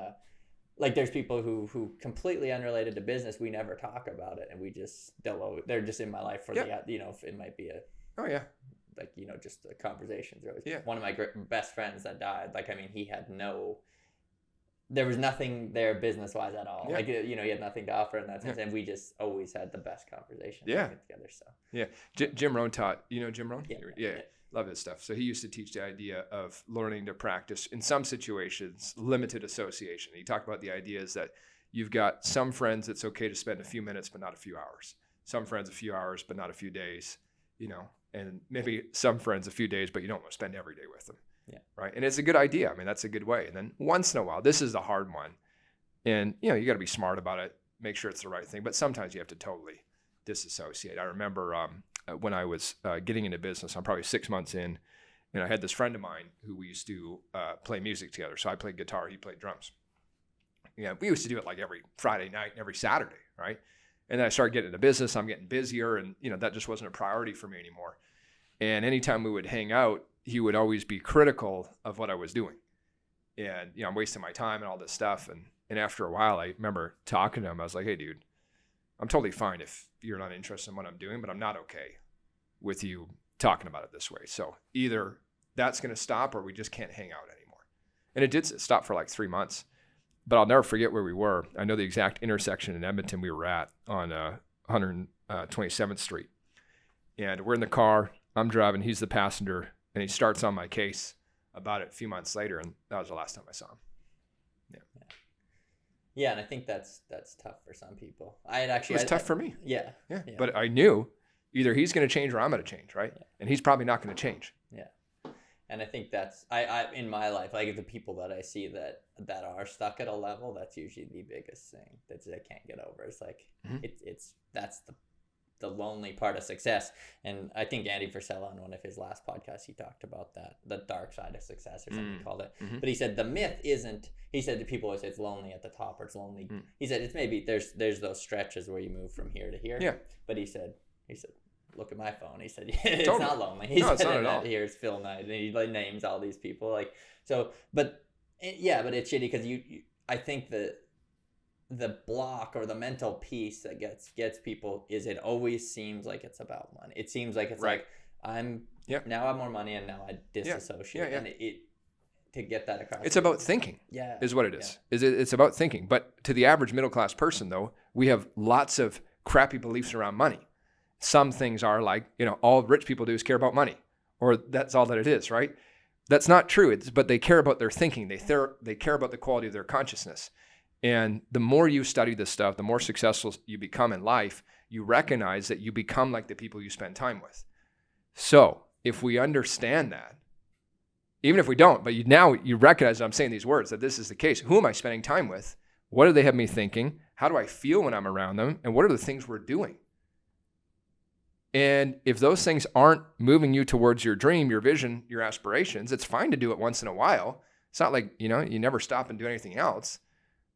like there's people who completely unrelated to business. We never talk about it, and they're just in my life for the it might be just the conversations. One of my best friends that died. Like I mean, he had there was nothing there business wise at all. Like he had nothing to offer in that sense, and we just always had the best conversations together. So Jim Rohn taught. You know Jim Rohn? Yeah. Love his stuff. So he used to teach the idea of learning to practice, in some situations, limited association. He talked about the idea is that you've got some friends it's okay to spend a few minutes, but not a few hours. Some friends a few hours, but not a few days, and maybe some friends a few days, but you don't want to spend every day with them. Yeah. Right. And it's a good idea. I mean, that's a good way. And then once in a while, this is the hard one. And, you got to be smart about it, make sure it's the right thing. But sometimes you have to totally disassociate. I remember when I was getting into business, I'm probably 6 months in, and I had this friend of mine who we used to play music together. So I played guitar, he played drums. Yeah, we used to do it like every Friday night and every Saturday, right? And then I started getting into business. I'm getting busier, and that just wasn't a priority for me anymore. And anytime we would hang out, he would always be critical of what I was doing. And, I'm wasting my time and all this stuff. And after a while, I remember talking to him. I was like, hey, dude, I'm totally fine if you're not interested in what I'm doing, but I'm not okay with you talking about it this way. So either that's going to stop or we just can't hang out anymore. And it did stop for like 3 months. But I'll never forget where we were. I know the exact intersection in Edmonton we were at on 127th Street. And we're in the car. I'm driving. He's the passenger. And he starts on my case about it a few months later. And that was the last time I saw him. Yeah, and I think that's tough for some people. It was tough for me. Yeah. But I knew either he's going to change or I'm going to change, right? Yeah. And he's probably not going to change. Yeah. And I think that's I in my life, like the people that I see that are stuck at a level, that's usually the biggest thing that they can't get over. It's like that's the the lonely part of success. And I think Andy Frisella on one of his last podcasts, he talked about that, the dark side of success or something he called it. Mm-hmm. But he said the myth isn't, he said to people always say it's lonely at the top or it's lonely. He said it's maybe there's those stretches where you move from here to here. Yeah. But he said, look at my phone. He said, it's Totally. not lonely. He No, said, it's not at all. Here's Phil Knight. And he like names all these people. Like, so, but it's shitty because you I think the block or the mental piece that gets people is it always seems like it's about money. It seems like it's right. like now I have more money and now I disassociate. Yeah. And it to get that across. It's about thinking. Yeah. Is what it is. It's about thinking. But to the average middle class person though, we have lots of crappy beliefs around money. Some things are like, all rich people do is care about money, or that's all that it is, right? That's not true. But they care about their thinking. They care about the quality of their consciousness. And the more you study this stuff, the more successful you become in life, you recognize that you become like the people you spend time with. So if we understand that, even if we don't, but now you recognize that I'm saying these words, that this is the case. Who am I spending time with? What do they have me thinking? How do I feel when I'm around them? And what are the things we're doing? And if those things aren't moving you towards your dream, your vision, your aspirations, it's fine to do it once in a while. It's not like, you never stop and do anything else.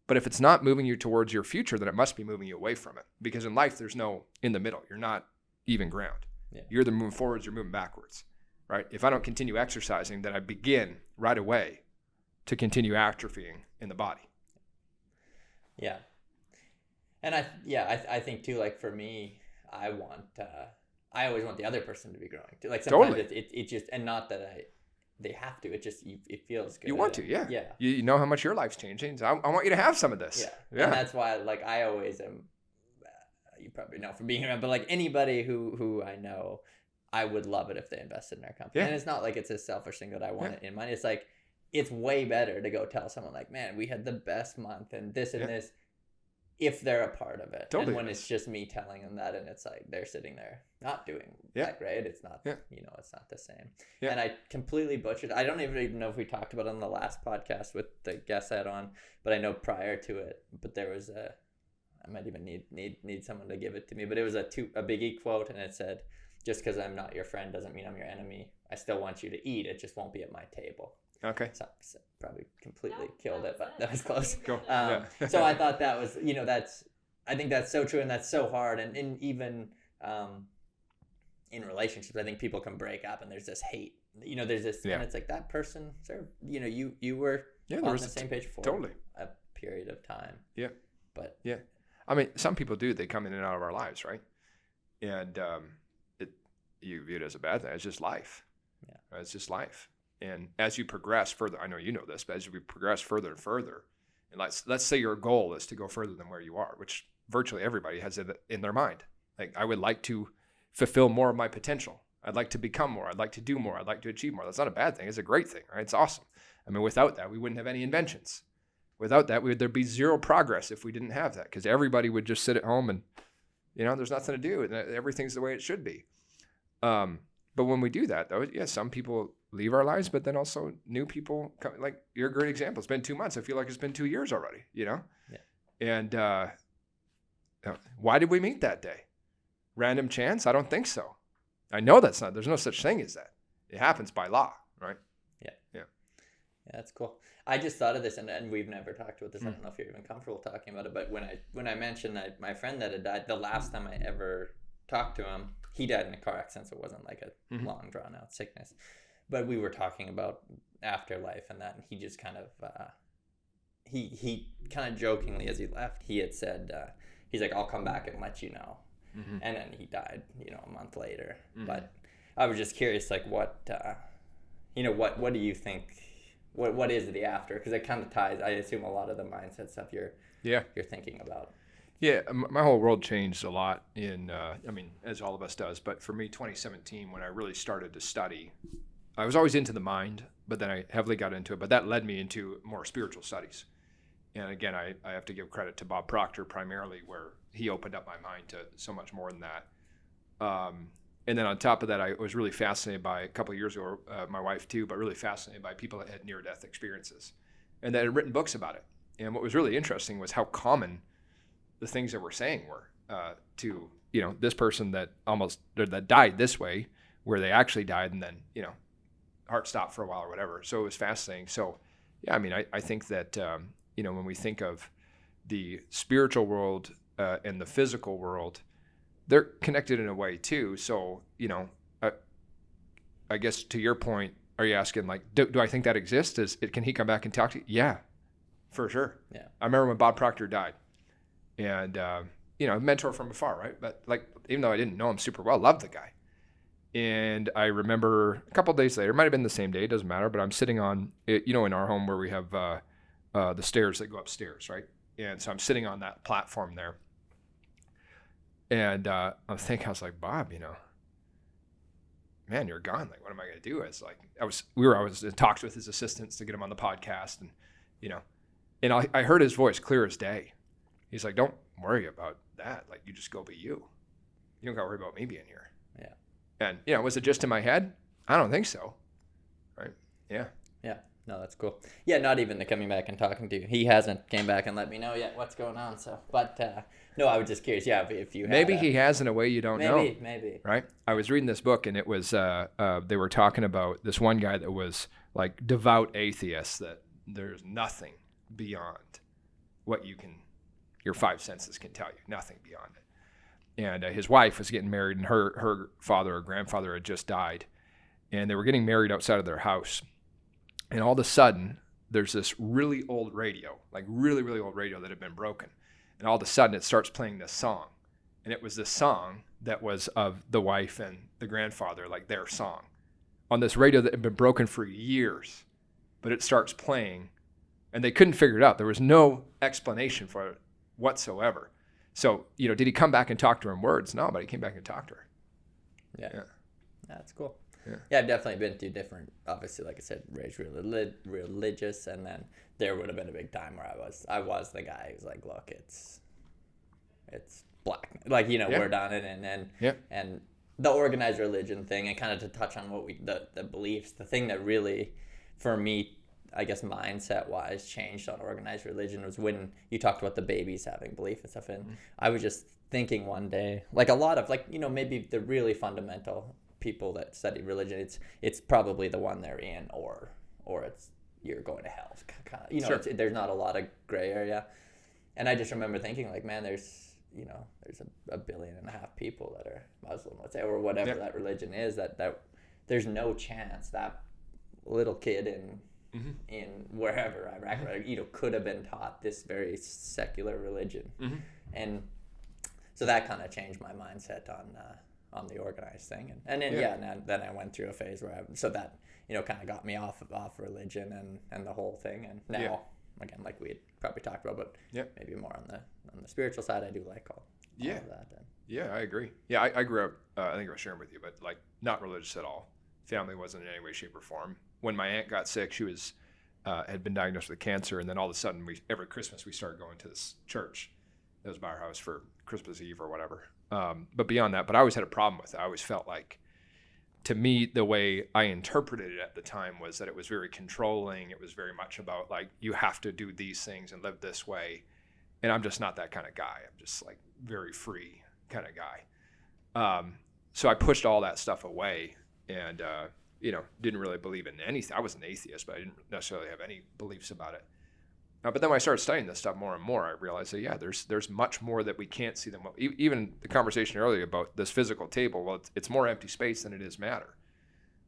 But if it's not moving you towards your future, then it must be moving you away from it. Because in life, there's no in the middle. You're not even ground. Yeah. You're either moving forwards or moving backwards, right? If I don't continue exercising, then I begin right away to continue atrophying in the body. Yeah. And I think too, like for me, I always want the other person to be growing too. Like sometimes totally. it just, and not that they have to. It just it feels good. You want to, yeah. Yeah. You know how much your life's changing. So I want you to have some of this. Yeah. And that's why, like, I always am. You probably know from being around, but like anybody who I know, I would love it if they invested in our company. Yeah. And it's not like it's a selfish thing that I want it in mine. It's like it's way better to go tell someone like, man, we had the best month and this and this. If they're a part of it. Totally. And when it's just me telling them that and it's like they're sitting there not doing that great, it's not, it's not the same. Yeah. And I completely butchered. I don't even know if we talked about it on the last podcast with the guest I had on, but I know prior to it, but there was I might even need someone to give it to me, but it was a Big E quote and it said, just because I'm not your friend doesn't mean I'm your enemy. I still want you to eat. It just won't be at my table. Okay. So probably completely killed it, but that was close. Cool. So I thought that was, I think that's so true and that's so hard. And even in relationships, I think people can break up and there's this hate. There's this, and it's like that person, sir, you were on the same page for a period of time. Yeah. But yeah, I mean, some people do. They come in and out of our lives, right? And you view it as a bad thing. It's just life. Yeah. Right? It's just life. And as you progress further, I know you know this, but as we progress further and further, and let's say your goal is to go further than where you are, which virtually everybody has it in their mind. Like, I would like to fulfill more of my potential. I'd like to become more. I'd like to do more. I'd like to achieve more. That's not a bad thing. It's a great thing, right? It's awesome. I mean, without that, we wouldn't have any inventions. Without that, there'd be zero progress if we didn't have that, because everybody would just sit at home and, there's nothing to do. And everything's the way it should be. But when we do that, though, some people leave our lives, but then also new people come. Like, you're a great example. It's been 2 months. I feel like it's been 2 years already, Yeah. And why did we meet that day? Random chance? I don't think so. I know there's no such thing as that. It happens by law, right? Yeah. Yeah, that's cool. I just thought of this, and we've never talked about this. I don't know if you're even comfortable talking about it, but when I mentioned that my friend that had died, the last time I ever talked to him, he died in a car accident, so it wasn't like a long, drawn-out sickness. But we were talking about afterlife and that, and he just kind of, he kind of jokingly, as he left, he had said, he's like, I'll come back and let you know. Mm-hmm. And then he died, a month later. Mm-hmm. But I was just curious, like, what do you think, what is the after? Because it kind of ties, I assume, a lot of the mindset stuff you're thinking about. Yeah, my whole world changed a lot as all of us does. But for me, 2017, when I really started to study, I was always into the mind, but then I heavily got into it. But that led me into more spiritual studies. And again, I have to give credit to Bob Proctor primarily, where he opened up my mind to so much more than that. And then on top of that, I was really fascinated by, a couple of years ago, my wife too, but really fascinated by people that had near-death experiences and that had written books about it. And what was really interesting was how common the things that we're saying were to this person that that died this way, where they actually died, and then, heart stopped for a while or whatever. So it was fascinating. So, yeah, I mean, I think that, when we think of the spiritual world and the physical world, they're connected in a way too. So, I guess to your point, are you asking, like, do I think that exists? Can he come back and talk to you? Yeah, for sure. Yeah. I remember when Bob Proctor died, and, mentor from afar, right? But, like, even though I didn't know him super well, loved the guy. And I remember a couple of days later, it might have been the same day, it doesn't matter, but I'm sitting on, in our home where we have the stairs that go upstairs, right? And so I'm sitting on that platform there. And I was like, Bob, man, you're gone. Like, what am I going to do? I was in talks with his assistants to get him on the podcast, and, and I heard his voice clear as day. He's like, don't worry about that. Like, you just go be you. You don't got to worry about me being here. Yeah. And, was it just in my head? I don't think so. Right. Yeah. Yeah. No, that's cool. Yeah. Not even the coming back and talking to you. He hasn't came back and let me know yet what's going on. So, but, no, I was just curious. Yeah. If you had maybe he has in a way you don't know. Maybe. Right. I was reading this book, and it was, they were talking about this one guy that was like devout atheist, that there's nothing beyond what your five senses can tell you, nothing beyond it. And his wife was getting married, and her father or grandfather had just died, and they were getting married outside of their house. And all of a sudden, there's this really old radio, like really, really old radio that had been broken. And all of a sudden, it starts playing this song. And it was this song that was of the wife and the grandfather, like their song, on this radio that had been broken for years. But it starts playing, and they couldn't figure it out. There was no explanation for it whatsoever. So, did he come back and talk to her in words? No, but he came back and talked to her. Yeah. That's cool. Yeah. I've definitely been through different, obviously, like I said, raised religious, and then there would have been a big time where I was the guy who's like, look, it's black, like, we're done it, and the organized religion thing, and kind of to touch on what the beliefs, the thing that really, for me, I guess mindset wise changed on organized religion was when you talked about the babies having belief and stuff. And I was just thinking one day, like a lot of maybe the really fundamental people that study religion, it's probably the one they're in, or it's you're going to hell. Kind of, Sure. There's not a lot of gray area. And I just remember thinking, like, man, there's a 1.5 billion people that are Muslim, let's say, or whatever that religion is, that there's no chance that little kid in wherever Iraq, could have been taught this very secular religion. And so that kind of changed my mindset on the organized thing, and then then I went through a phase where that kind of got me off religion and the whole thing, and now again, like we had probably talked about, but maybe more on the spiritual side, I do like all of that. Yeah, I agree. Yeah, I grew up, I think I was sharing with you, but like not religious at all. Family wasn't in any way, shape, or form. When my aunt got sick, she was had been diagnosed with cancer, and then all of a sudden, every Christmas we started going to this church that was by our house for Christmas Eve or whatever. But beyond that, I always had a problem with it. I always felt like, to me, the way I interpreted it at the time was that it was very controlling. It was very much about, like, you have to do these things and live this way. And I'm just not that kind of guy. I'm just like very free kind of guy. So I pushed all that stuff away, and didn't really believe in anything. I was an atheist, but I didn't necessarily have any beliefs about it. But then when I started studying this stuff more and more, I realized that, there's much more that we can't see than even the conversation earlier about this physical table. Well, it's more empty space than it is matter.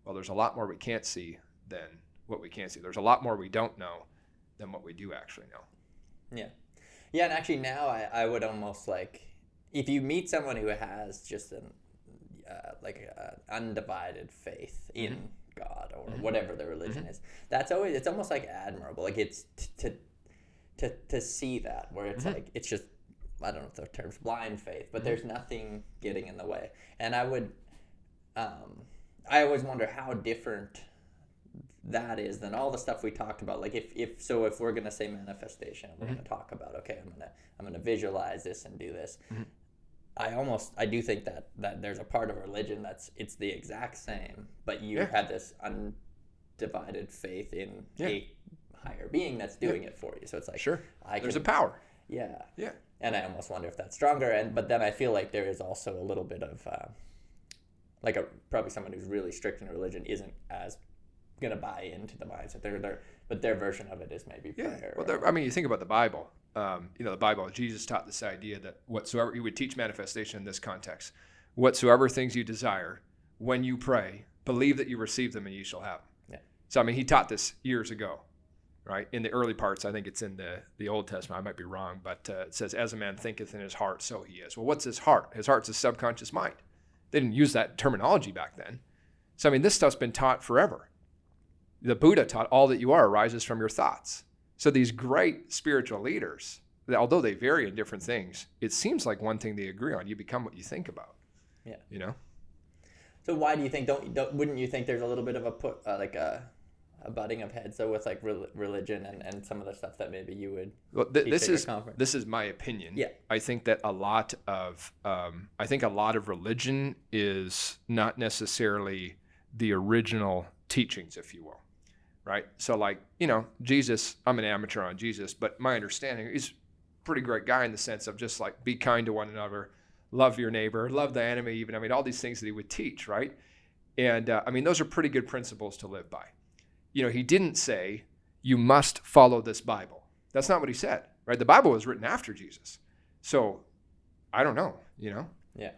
Well, there's a lot more we can't see than what we can see. There's a lot more we don't know than what we do actually know. Yeah. Yeah, and actually now I would almost like, if you meet someone who has just an undivided faith in God or whatever the religion is, it's almost like admirable. Like it's to see that, where it's like, it's just, I don't know if the term's blind faith, but there's nothing getting in the way. And I always wonder how different that is than all the stuff we talked about. Like if we're gonna say manifestation, we're gonna talk about, okay, I'm gonna visualize this and do this. I do think that there's a part of religion it's the exact same, but you have this undivided faith in a higher being that's doing it for you. So it's like, there's a power. Yeah. Yeah. And I almost wonder if that's stronger. But then I feel like there is also a little bit of probably someone who's really strict in religion isn't as gonna buy into the mindset. But their version of it is maybe prayer. Well, I mean, you think about the Bible. The Bible, Jesus taught this idea that whatsoever, he would teach manifestation in this context. Whatsoever things you desire, when you pray, believe that you receive them and you shall have them. Yeah. So, I mean, he taught this years ago, right? In the early parts, I think it's in the Old Testament. I might be wrong, but it says, as a man thinketh in his heart, so he is. Well, what's his heart? His heart's his subconscious mind. They didn't use that terminology back then. So, I mean, this stuff's been taught forever. The Buddha taught all that you are arises from your thoughts. So these great spiritual leaders, although they vary in different things, it seems like one thing they agree on: you become what you think about. Yeah. You know. So why do you think? Wouldn't you think there's a little bit of a butting of heads though with like religion and some of the stuff that maybe you would? Well, this is my opinion. Yeah. I think that a lot of religion is not necessarily the original teachings, if you will. Right. So like, Jesus, I'm an amateur on Jesus, but my understanding, he's a pretty great guy in the sense of just like be kind to one another, love your neighbor, love the enemy even. I mean, all these things that he would teach. Right. And those are pretty good principles to live by. He didn't say you must follow this Bible. That's not what he said. Right. The Bible was written after Jesus. So I don't know, Yeah.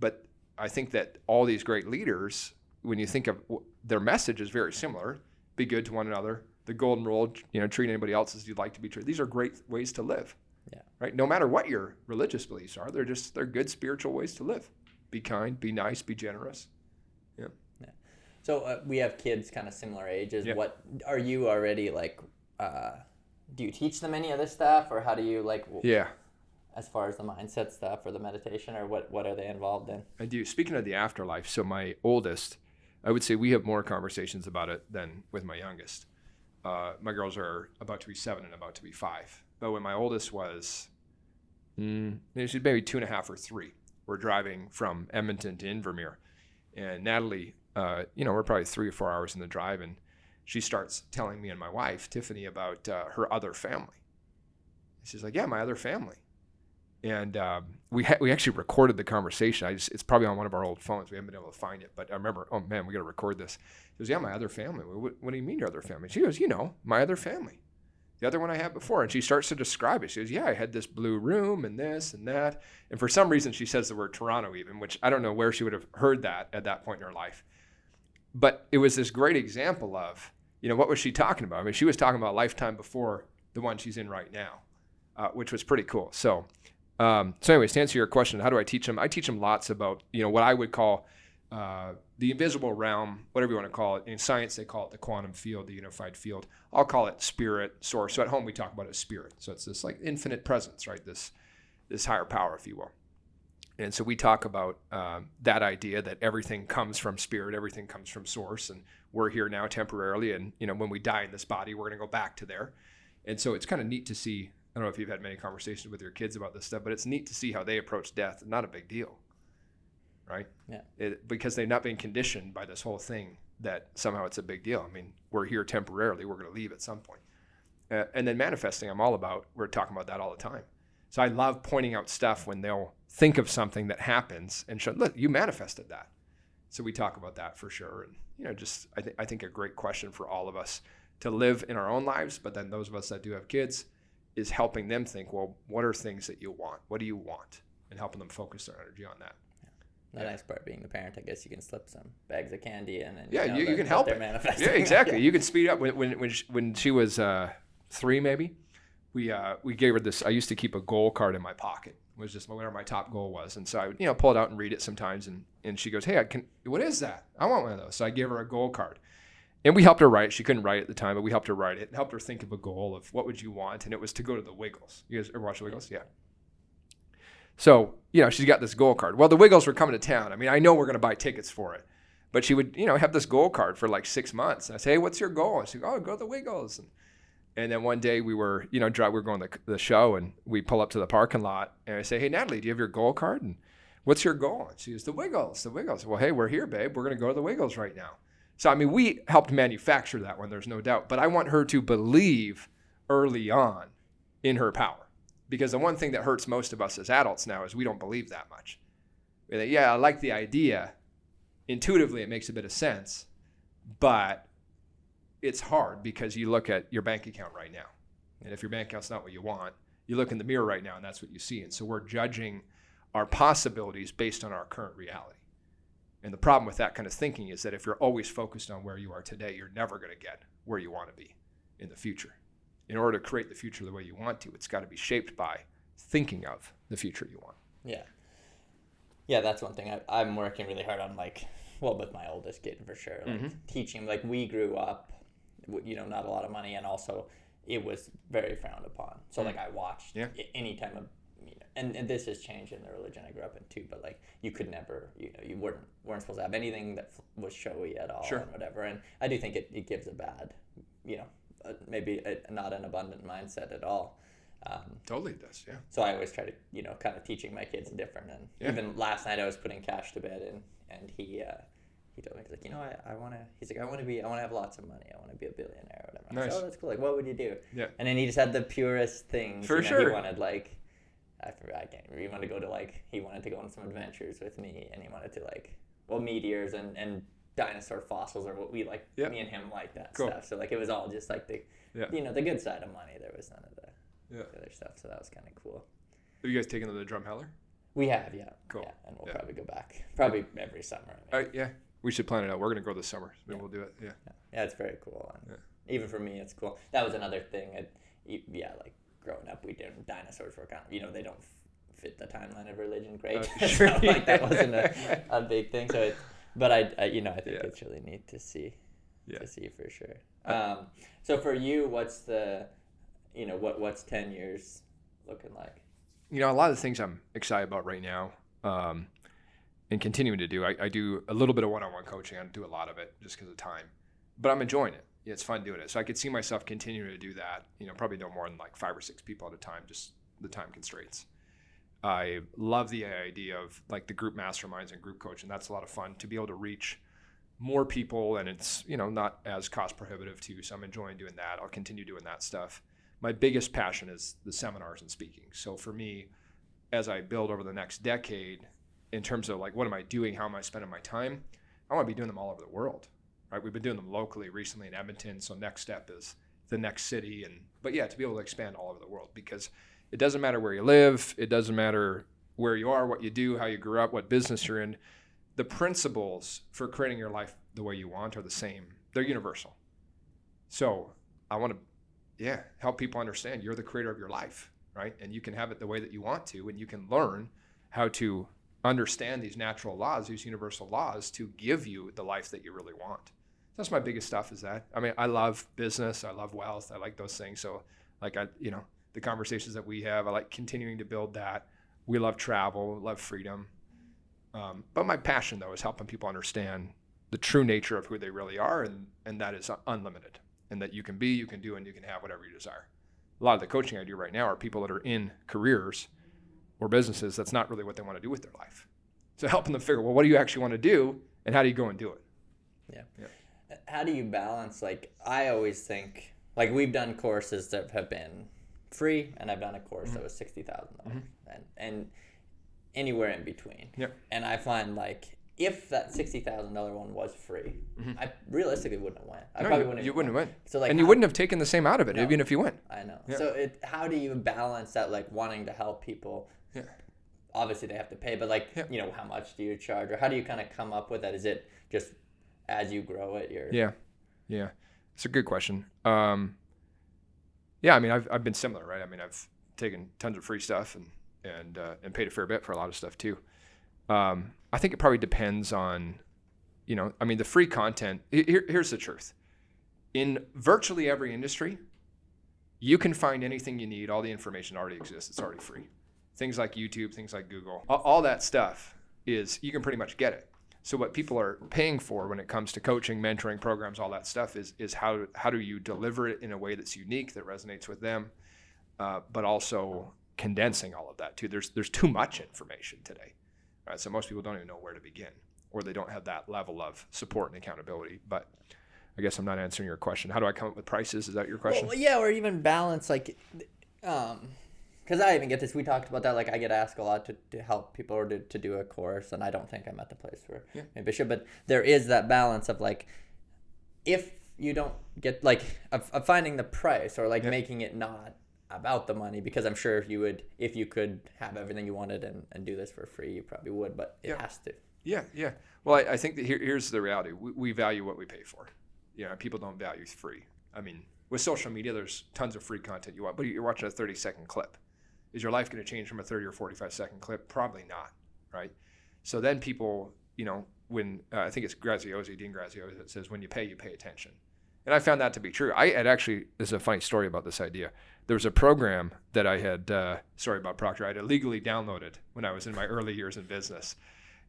But I think that all these great leaders, when you think of their message, is very similar. Be good to one another. The golden rule, treat anybody else as you'd like to be treated. These are great ways to live. Yeah. Right. No matter what your religious beliefs are, they're good spiritual ways to live. Be kind, be nice, be generous. Yeah. Yeah. So we have kids kind of similar ages. Yeah. What are you already like? Do you teach them any of this stuff, or how do you like? Yeah. As far as the mindset stuff or the meditation, or what are they involved in? I do. Speaking of the afterlife, so my oldest, I would say we have more conversations about it than with my youngest. My girls are about to be 7 and about to be 5. But when my oldest was, she's maybe 2.5 or 3, we're driving from Edmonton to Invermere. And Natalie, we're probably 3 or 4 hours in the drive, and she starts telling me and my wife, Tiffany, about her other family. She's like, yeah, my other family. And we actually recorded the conversation. It's probably on one of our old phones. We haven't been able to find it. But I remember, oh, man, we got to record this. He goes, yeah, my other family. What do you mean your other family? She goes, my other family. The other one I had before. And she starts to describe it. She goes, yeah, I had this blue room and this and that. And for some reason, she says the word Toronto even, which I don't know where she would have heard that at that point in her life. But it was this great example of, what was she talking about? I mean, she was talking about a lifetime before the one she's in right now, which was pretty cool. So anyways, to answer your question, how do I teach them? I teach them lots about, what I would call the invisible realm, whatever you want to call it. In science, they call it the quantum field, the unified field. I'll call it spirit, source. So at home, we talk about it as spirit. So it's this like infinite presence, right? This higher power, if you will. And so we talk about that idea that everything comes from spirit, everything comes from source, and we're here now temporarily. And, when we die in this body, we're going to go back to there. And so it's kind of neat to see. I don't know if you've had many conversations with your kids about this stuff, but it's neat to see how they approach death. Not a big deal, right? Yeah. Because they've not been conditioned by this whole thing that somehow it's a big deal. I mean, we're here temporarily. We're going to leave at some point. And then manifesting, I'm all about. We're talking about that all the time. So I love pointing out stuff when they'll think of something that happens and show, look, you manifested that. So we talk about that for sure. And, I think a great question for all of us to live in our own lives, but then those of us that do have kids, is helping them think, well, what are things that you want? What do you want? And helping them focus their energy on that. The nice part being the parent, I guess you can slip some bags of candy in and you can help it. Manifesting. Yeah, exactly. You can speed up. When she was 3, maybe, we gave her this. I used to keep a goal card in my pocket. It was just whatever my top goal was, and so I would pull it out and read it sometimes. And she goes, hey, what is that? I want one of those. So I gave her a goal card. And we helped her write. She couldn't write at the time, but we helped her write it and helped her think of a goal of what would you want. And it was to go to the Wiggles. You guys ever watch the Wiggles? Yeah. So, she's got this goal card. Well, the Wiggles were coming to town. I mean, I know we're going to buy tickets for it. But she would, have this goal card for like 6 months. And I say, hey, what's your goal? And she'd go, go to the Wiggles. And then one day we were, we were going to the show and we pull up to the parking lot. And I say, hey, Natalie, do you have your goal card? And what's your goal? And she goes, the Wiggles. Well, hey, we're here, babe. We're going to go to the Wiggles right now. So, I mean, we helped manufacture that one, there's no doubt. But I want her to believe early on in her power. Because the one thing that hurts most of us as adults now is we don't believe that much. We're like, yeah, I like the idea. Intuitively, it makes a bit of sense, but it's hard because you look at your bank account right now. And if your bank account's not what you want, you look in the mirror right now and that's what you see. And so we're judging our possibilities based on our current reality. And the problem with that kind of thinking is that if you're always focused on where you are today, you're never going to get where you want to be in the future. In order to create the future the way you want to, it's got to be shaped by thinking of the future you want. Yeah. Yeah, that's one thing I'm working really hard on, like, well, with my oldest kid for sure, like teaching, like we grew up, not a lot of money, and also it was very frowned upon. So like I watched any time of, and this has changed in the religion I grew up in too, but like you could never, you weren't supposed to have anything that was showy at all and whatever. And I do think it gives a bad, maybe not an abundant mindset at all. Totally does, yeah. So I always try to, kind of teaching my kids different. And even last night I was putting Cash to bed, and he told me, he's like, I want to have lots of money. I want to be a billionaire or whatever. Nice. I said, that's cool. Like, what would you do? Yeah. And then he just had the purest things. For sure. He wanted like, he wanted to go to he wanted to go on some adventures with me, and he wanted to meteors and dinosaur fossils, or what we like. Yep. Me and him like that stuff. So like it was all just like the good side of money. There was none of the other stuff. So that was kind of cool. Have you guys taken the drum howler? We have, yeah. Cool. Yeah, and we'll probably go back. Probably every summer. Yeah. We should plan it out. We're going to go this summer. Maybe we'll do it. Yeah. Yeah, it's very cool. And even for me, it's cool. That was another thing. Like growing up, we did dinosaurs were kind of, they don't fit the timeline of religion great. Sure. So, that wasn't a big thing. So but I think it's really neat to see. Yeah. To see for sure. So for you, what's the, what's 10 years looking like? A lot of the things I'm excited about right now, and continuing to do, I do a little bit of one-on-one coaching. I don't do a lot of it just because of time, but I'm enjoying it. Yeah, it's fun doing it. So I could see myself continuing to do that, probably no more than like 5 or 6 people at a time, just the time constraints. I love the idea of like the group masterminds and group coaching. That's a lot of fun to be able to reach more people, and it's, not as cost prohibitive too. So I'm enjoying doing that. I'll continue doing that stuff. My biggest passion is the seminars and speaking. So for me, as I build over the next decade, in terms of like, what am I doing? How am I spending my time? I want to be doing them all over the world, right? We've been doing them locally recently in Edmonton. So next step is the next city. But yeah, to be able to expand all over the world, because it doesn't matter where you live. It doesn't matter where you are, what you do, how you grew up, what business you're in. The principles for creating your life the way you want are the same. They're universal. So I want to, help people understand you're the creator of your life, right? And you can have it the way that you want to, and you can learn how to understand these natural laws, these universal laws, to give you the life that you really want. That's my biggest stuff is that. I mean, I love business. I love wealth. I like those things. So like the conversations that we have, I like continuing to build that. We love travel, love freedom. But my passion though is helping people understand the true nature of who they really are. And that is unlimited, and that you can be, you can do, and you can have whatever you desire. A lot of the coaching I do right now are people that are in careers or businesses that's not really what they want to do with their life. So helping them figure, well, what do you actually want to do, and how do you go and do it? Yeah. How do you balance, I always think, we've done courses that have been free, and I've done a course that was $60,000 and anywhere in between. Yep. And I find if that $60,000 one was free, I realistically wouldn't have went. You wouldn't have went. So and you wouldn't have taken the same out of it, even if you went. I know. Yeah. So how do you balance that, wanting to help people? Yeah. Obviously they have to pay, but how much do you charge, or how do you kind of come up with that? Is it just as you grow it? Yeah. It's a good question. I mean, I've been similar, right? I mean, I've taken tons of free stuff and paid a fair bit for a lot of stuff too. I think it probably depends on, the free content. Here's the truth. In virtually every industry, you can find anything you need. All the information already exists. It's already free. Things like YouTube, things like Google, all that stuff you can pretty much get it. So what people are paying for when it comes to coaching, mentoring programs, all that stuff is how do you deliver it in a way that's unique, that resonates with them, but also condensing all of that too. There's too much information today. Right? So most people don't even know where to begin, or they don't have that level of support and accountability. But I guess I'm not answering your question. How do I come up with prices? Is that your question? Well, yeah, or even balance, because I even get this. We talked about that. Like I get asked a lot to help people or to do a course, and I don't think I'm at the place where maybe I should. But there is that balance of like, if you don't get like of finding the price or like making it not about the money, because I'm sure you would, if you could have everything you wanted and do this for free, you probably would, but it has to. Yeah. Well, I think that here's the reality. We value what we pay for. People don't value free. I mean, with social media, there's tons of free content you want, but you're watching a 30-second clip. Is your life going to change from a 30 or 45-second clip? Probably not, right? So then people, when I think it's Dean Graziosi, that says, when you pay attention. And I found that to be true. I had actually, this is a funny story about this idea. There was a program that I had, sorry about Proctor, I had illegally downloaded when I was in my early years in business.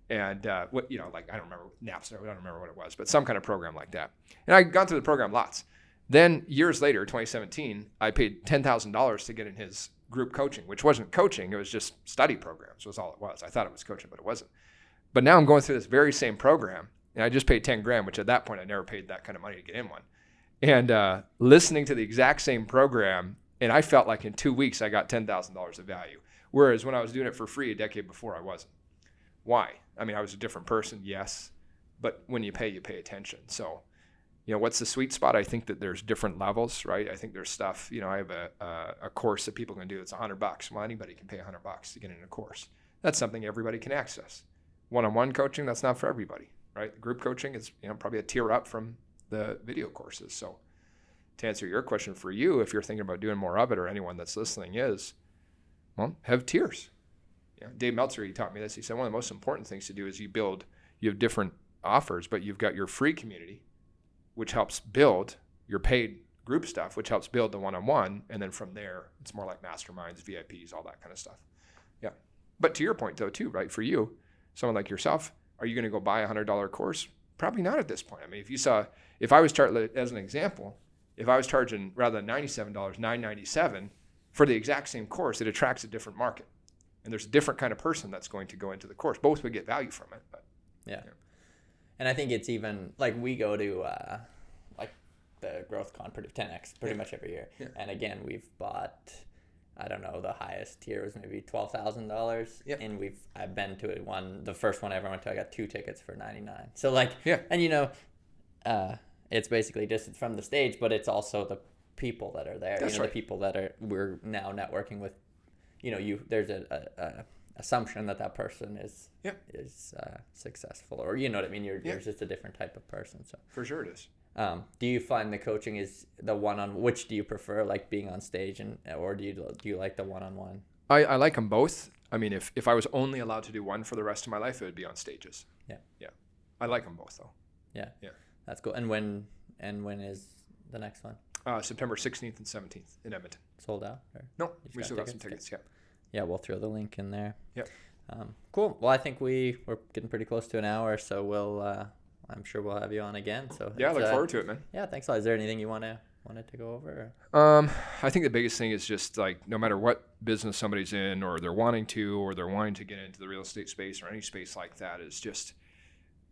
And I don't remember Napster, I don't remember what it was, but some kind of program like that. And I'd gone through the program lots. Then years later, 2017, I paid $10,000 to get in his group coaching, which wasn't coaching, it was just study programs was all it was. I thought it was coaching, but it wasn't. But now I'm going through this very same program, and I just paid 10 grand, which at that point I never paid that kind of money to get in one. And listening to the exact same program, and I felt like in 2 weeks I got $10,000 of value. Whereas when I was doing it for free a decade before, I wasn't. Why? I mean, I was a different person, yes, but when you pay attention. So, what's the sweet spot? I think that there's different levels, right? I think there's stuff, I have a course that people can do that's $100. Well, anybody can pay $100 to get in a course. That's something everybody can access. One-on-one coaching, that's not for everybody, right? Group coaching is, probably a tier up from the video courses. So to answer your question for you, if you're thinking about doing more of it, or anyone that's listening is, well, have tiers. Dave Meltzer, he taught me this. He said one of the most important things to do is you have different offers, but you've got your free community, which helps build your paid group stuff, which helps build the one-on-one. And then from there, it's more like masterminds, VIPs, all that kind of stuff. Yeah. But to your point though, too, right? For you, someone like yourself, are you going to go buy a $100 course? Probably not at this point. I mean, if I was charging, as an example, if I was charging rather than $97, $997 for the exact same course, it attracts a different market. And there's a different kind of person that's going to go into the course. Both would get value from it. But yeah. And I think it's even like we go to like the Growth Con 10X pretty much every year. Yeah. And again, we've bought, I don't know, the highest tier was maybe $12,000. Yeah. And I've been to it the first one I ever went to, I got 2 tickets for $99. So like, and it's basically just from the stage, but it's also the people that are there. That's right. The people that we're now networking with. There's a assumption that person is successful, or you know what I mean. You're just a different type of person. So for sure it is. Do you find the coaching is the one-on? Which do you prefer, like being on stage, or do you like the one-on-one? I like them both. I mean, if I was only allowed to do one for the rest of my life, it would be on stages. Yeah. I like them both though. Yeah. That's cool. And when is the next one? September 16th and 17th in Edmonton. Sold out? No, we still got some tickets. Yeah, we'll throw the link in there. Yep. Cool. Well, I think we're getting pretty close to an hour, so I'm sure we'll have you on again. So yeah, I look forward to it, man. Yeah, thanks a lot. Is there anything you wanted to go over? I think the biggest thing is just like no matter what business somebody's in, or they're wanting to get into the real estate space or any space like that, is just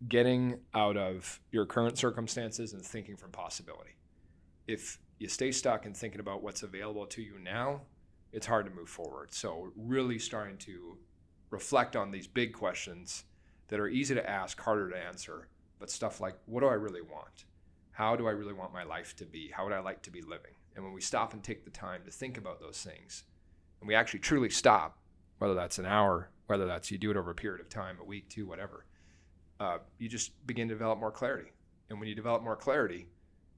getting out of your current circumstances and thinking from possibility. If you stay stuck and thinking about what's available to you now, it's hard to move forward. So really starting to reflect on these big questions that are easy to ask, harder to answer, but stuff like, what do I really want? How do I really want my life to be? How would I like to be living? And when we stop and take the time to think about those things, and we actually truly stop, whether that's an hour, whether that's you do it over a period of time, a week, 2, whatever, you just begin to develop more clarity. And when you develop more clarity,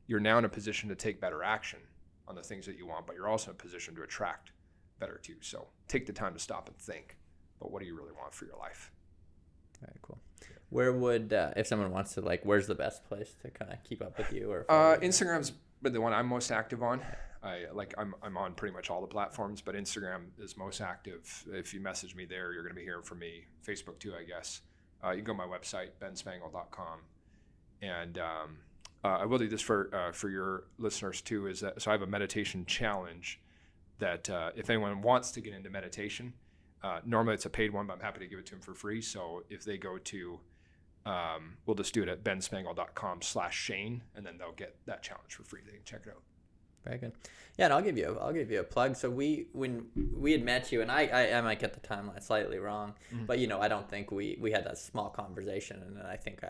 you're now in a position to take better action on the things that you want, but you're also in a position to attract better too. So take the time to stop and think, but what do you really want for your life? Very cool. Where would, if someone wants to, like, where's the best place to kind of keep up with you? Or Instagram's been the one I'm most active on. I'm on pretty much all the platforms, but Instagram is most active. If you message me there, you're going to be hearing from me. Facebook too, I guess. You can go to my website, benspangl.com. And I will do this for your listeners too, is that, so I have a meditation challenge that if anyone wants to get into meditation, normally it's a paid one, but I'm happy to give it to them for free. So if they go to, we'll just do it at benspangl.com/Shane, and then they'll get that challenge for free. They can check it out. Very good. Yeah, and I'll give you a plug. So when we had met you, and I might get the timeline slightly wrong, but I don't think we had that small conversation, and then I think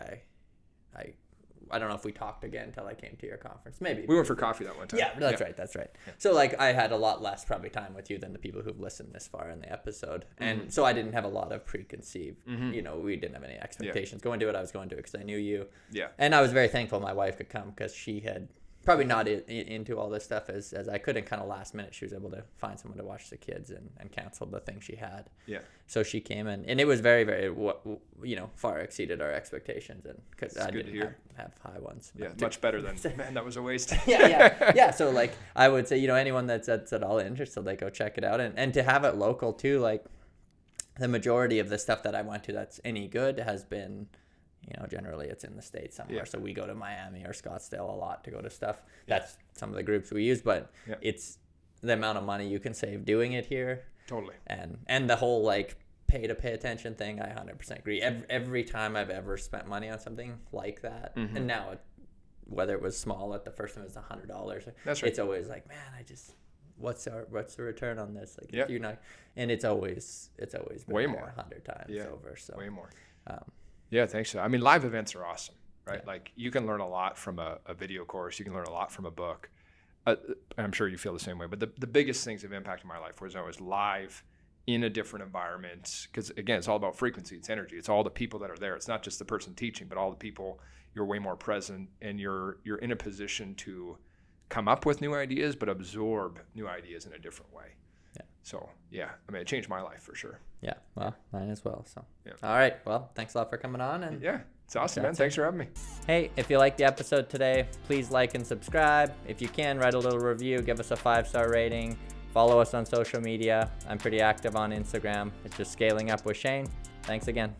I don't know if we talked again until I came to your conference. Maybe we went for coffee that one time. Yeah, that's right. Yeah. So like I had a lot less probably time with you than the people who've listened this far in the episode, and so I didn't have a lot of preconceived. We didn't have any expectations going to it. I was going to it because I knew you. Yeah. And I was very thankful my wife could come because she had probably not into all this stuff as I could, and kind of last minute she was able to find someone to watch the kids and cancel the thing she had. Yeah. So she came in, and it was very, very, far exceeded our expectations, and because I didn't have high ones. Yeah, much better than, man, that was a waste. Yeah. So like I would say, anyone that's at all interested, like go check it out, and to have it local too. Like the majority of the stuff that I went to that's any good has been. Generally it's in the States somewhere. Yeah. So we go to Miami or Scottsdale a lot to go to stuff. That's some of the groups we use, but it's the amount of money you can save doing it here. Totally. And the whole like pay attention thing, I 100% agree. Every time I've ever spent money on something like that, and now whether it was small at the first time it was $100. That's right. It's always like, man, what's the return on this? Like, you're not, and it's always been way more 100 times over. So way more. Yeah, thanks. I mean, live events are awesome, right? Yeah. Like you can learn a lot from a video course. You can learn a lot from a book. I'm sure you feel the same way. But the biggest things that have impacted my life was I was live in a different environment. Because again, it's all about frequency. It's energy. It's all the people that are there. It's not just the person teaching, but all the people. You're way more present, and you're in a position to come up with new ideas, but absorb new ideas in a different way. Yeah. So yeah, I mean, it changed my life for sure. Yeah. Well, mine as well. So yeah. All right. Well, thanks a lot for coming on. And yeah, it's awesome, man. Thanks for having me. Hey, if you liked the episode today, please like and subscribe. If you can, write a little review, give us a 5-star rating. Follow us on social media. I'm pretty active on Instagram. It's just Scaling Up with Shane. Thanks again.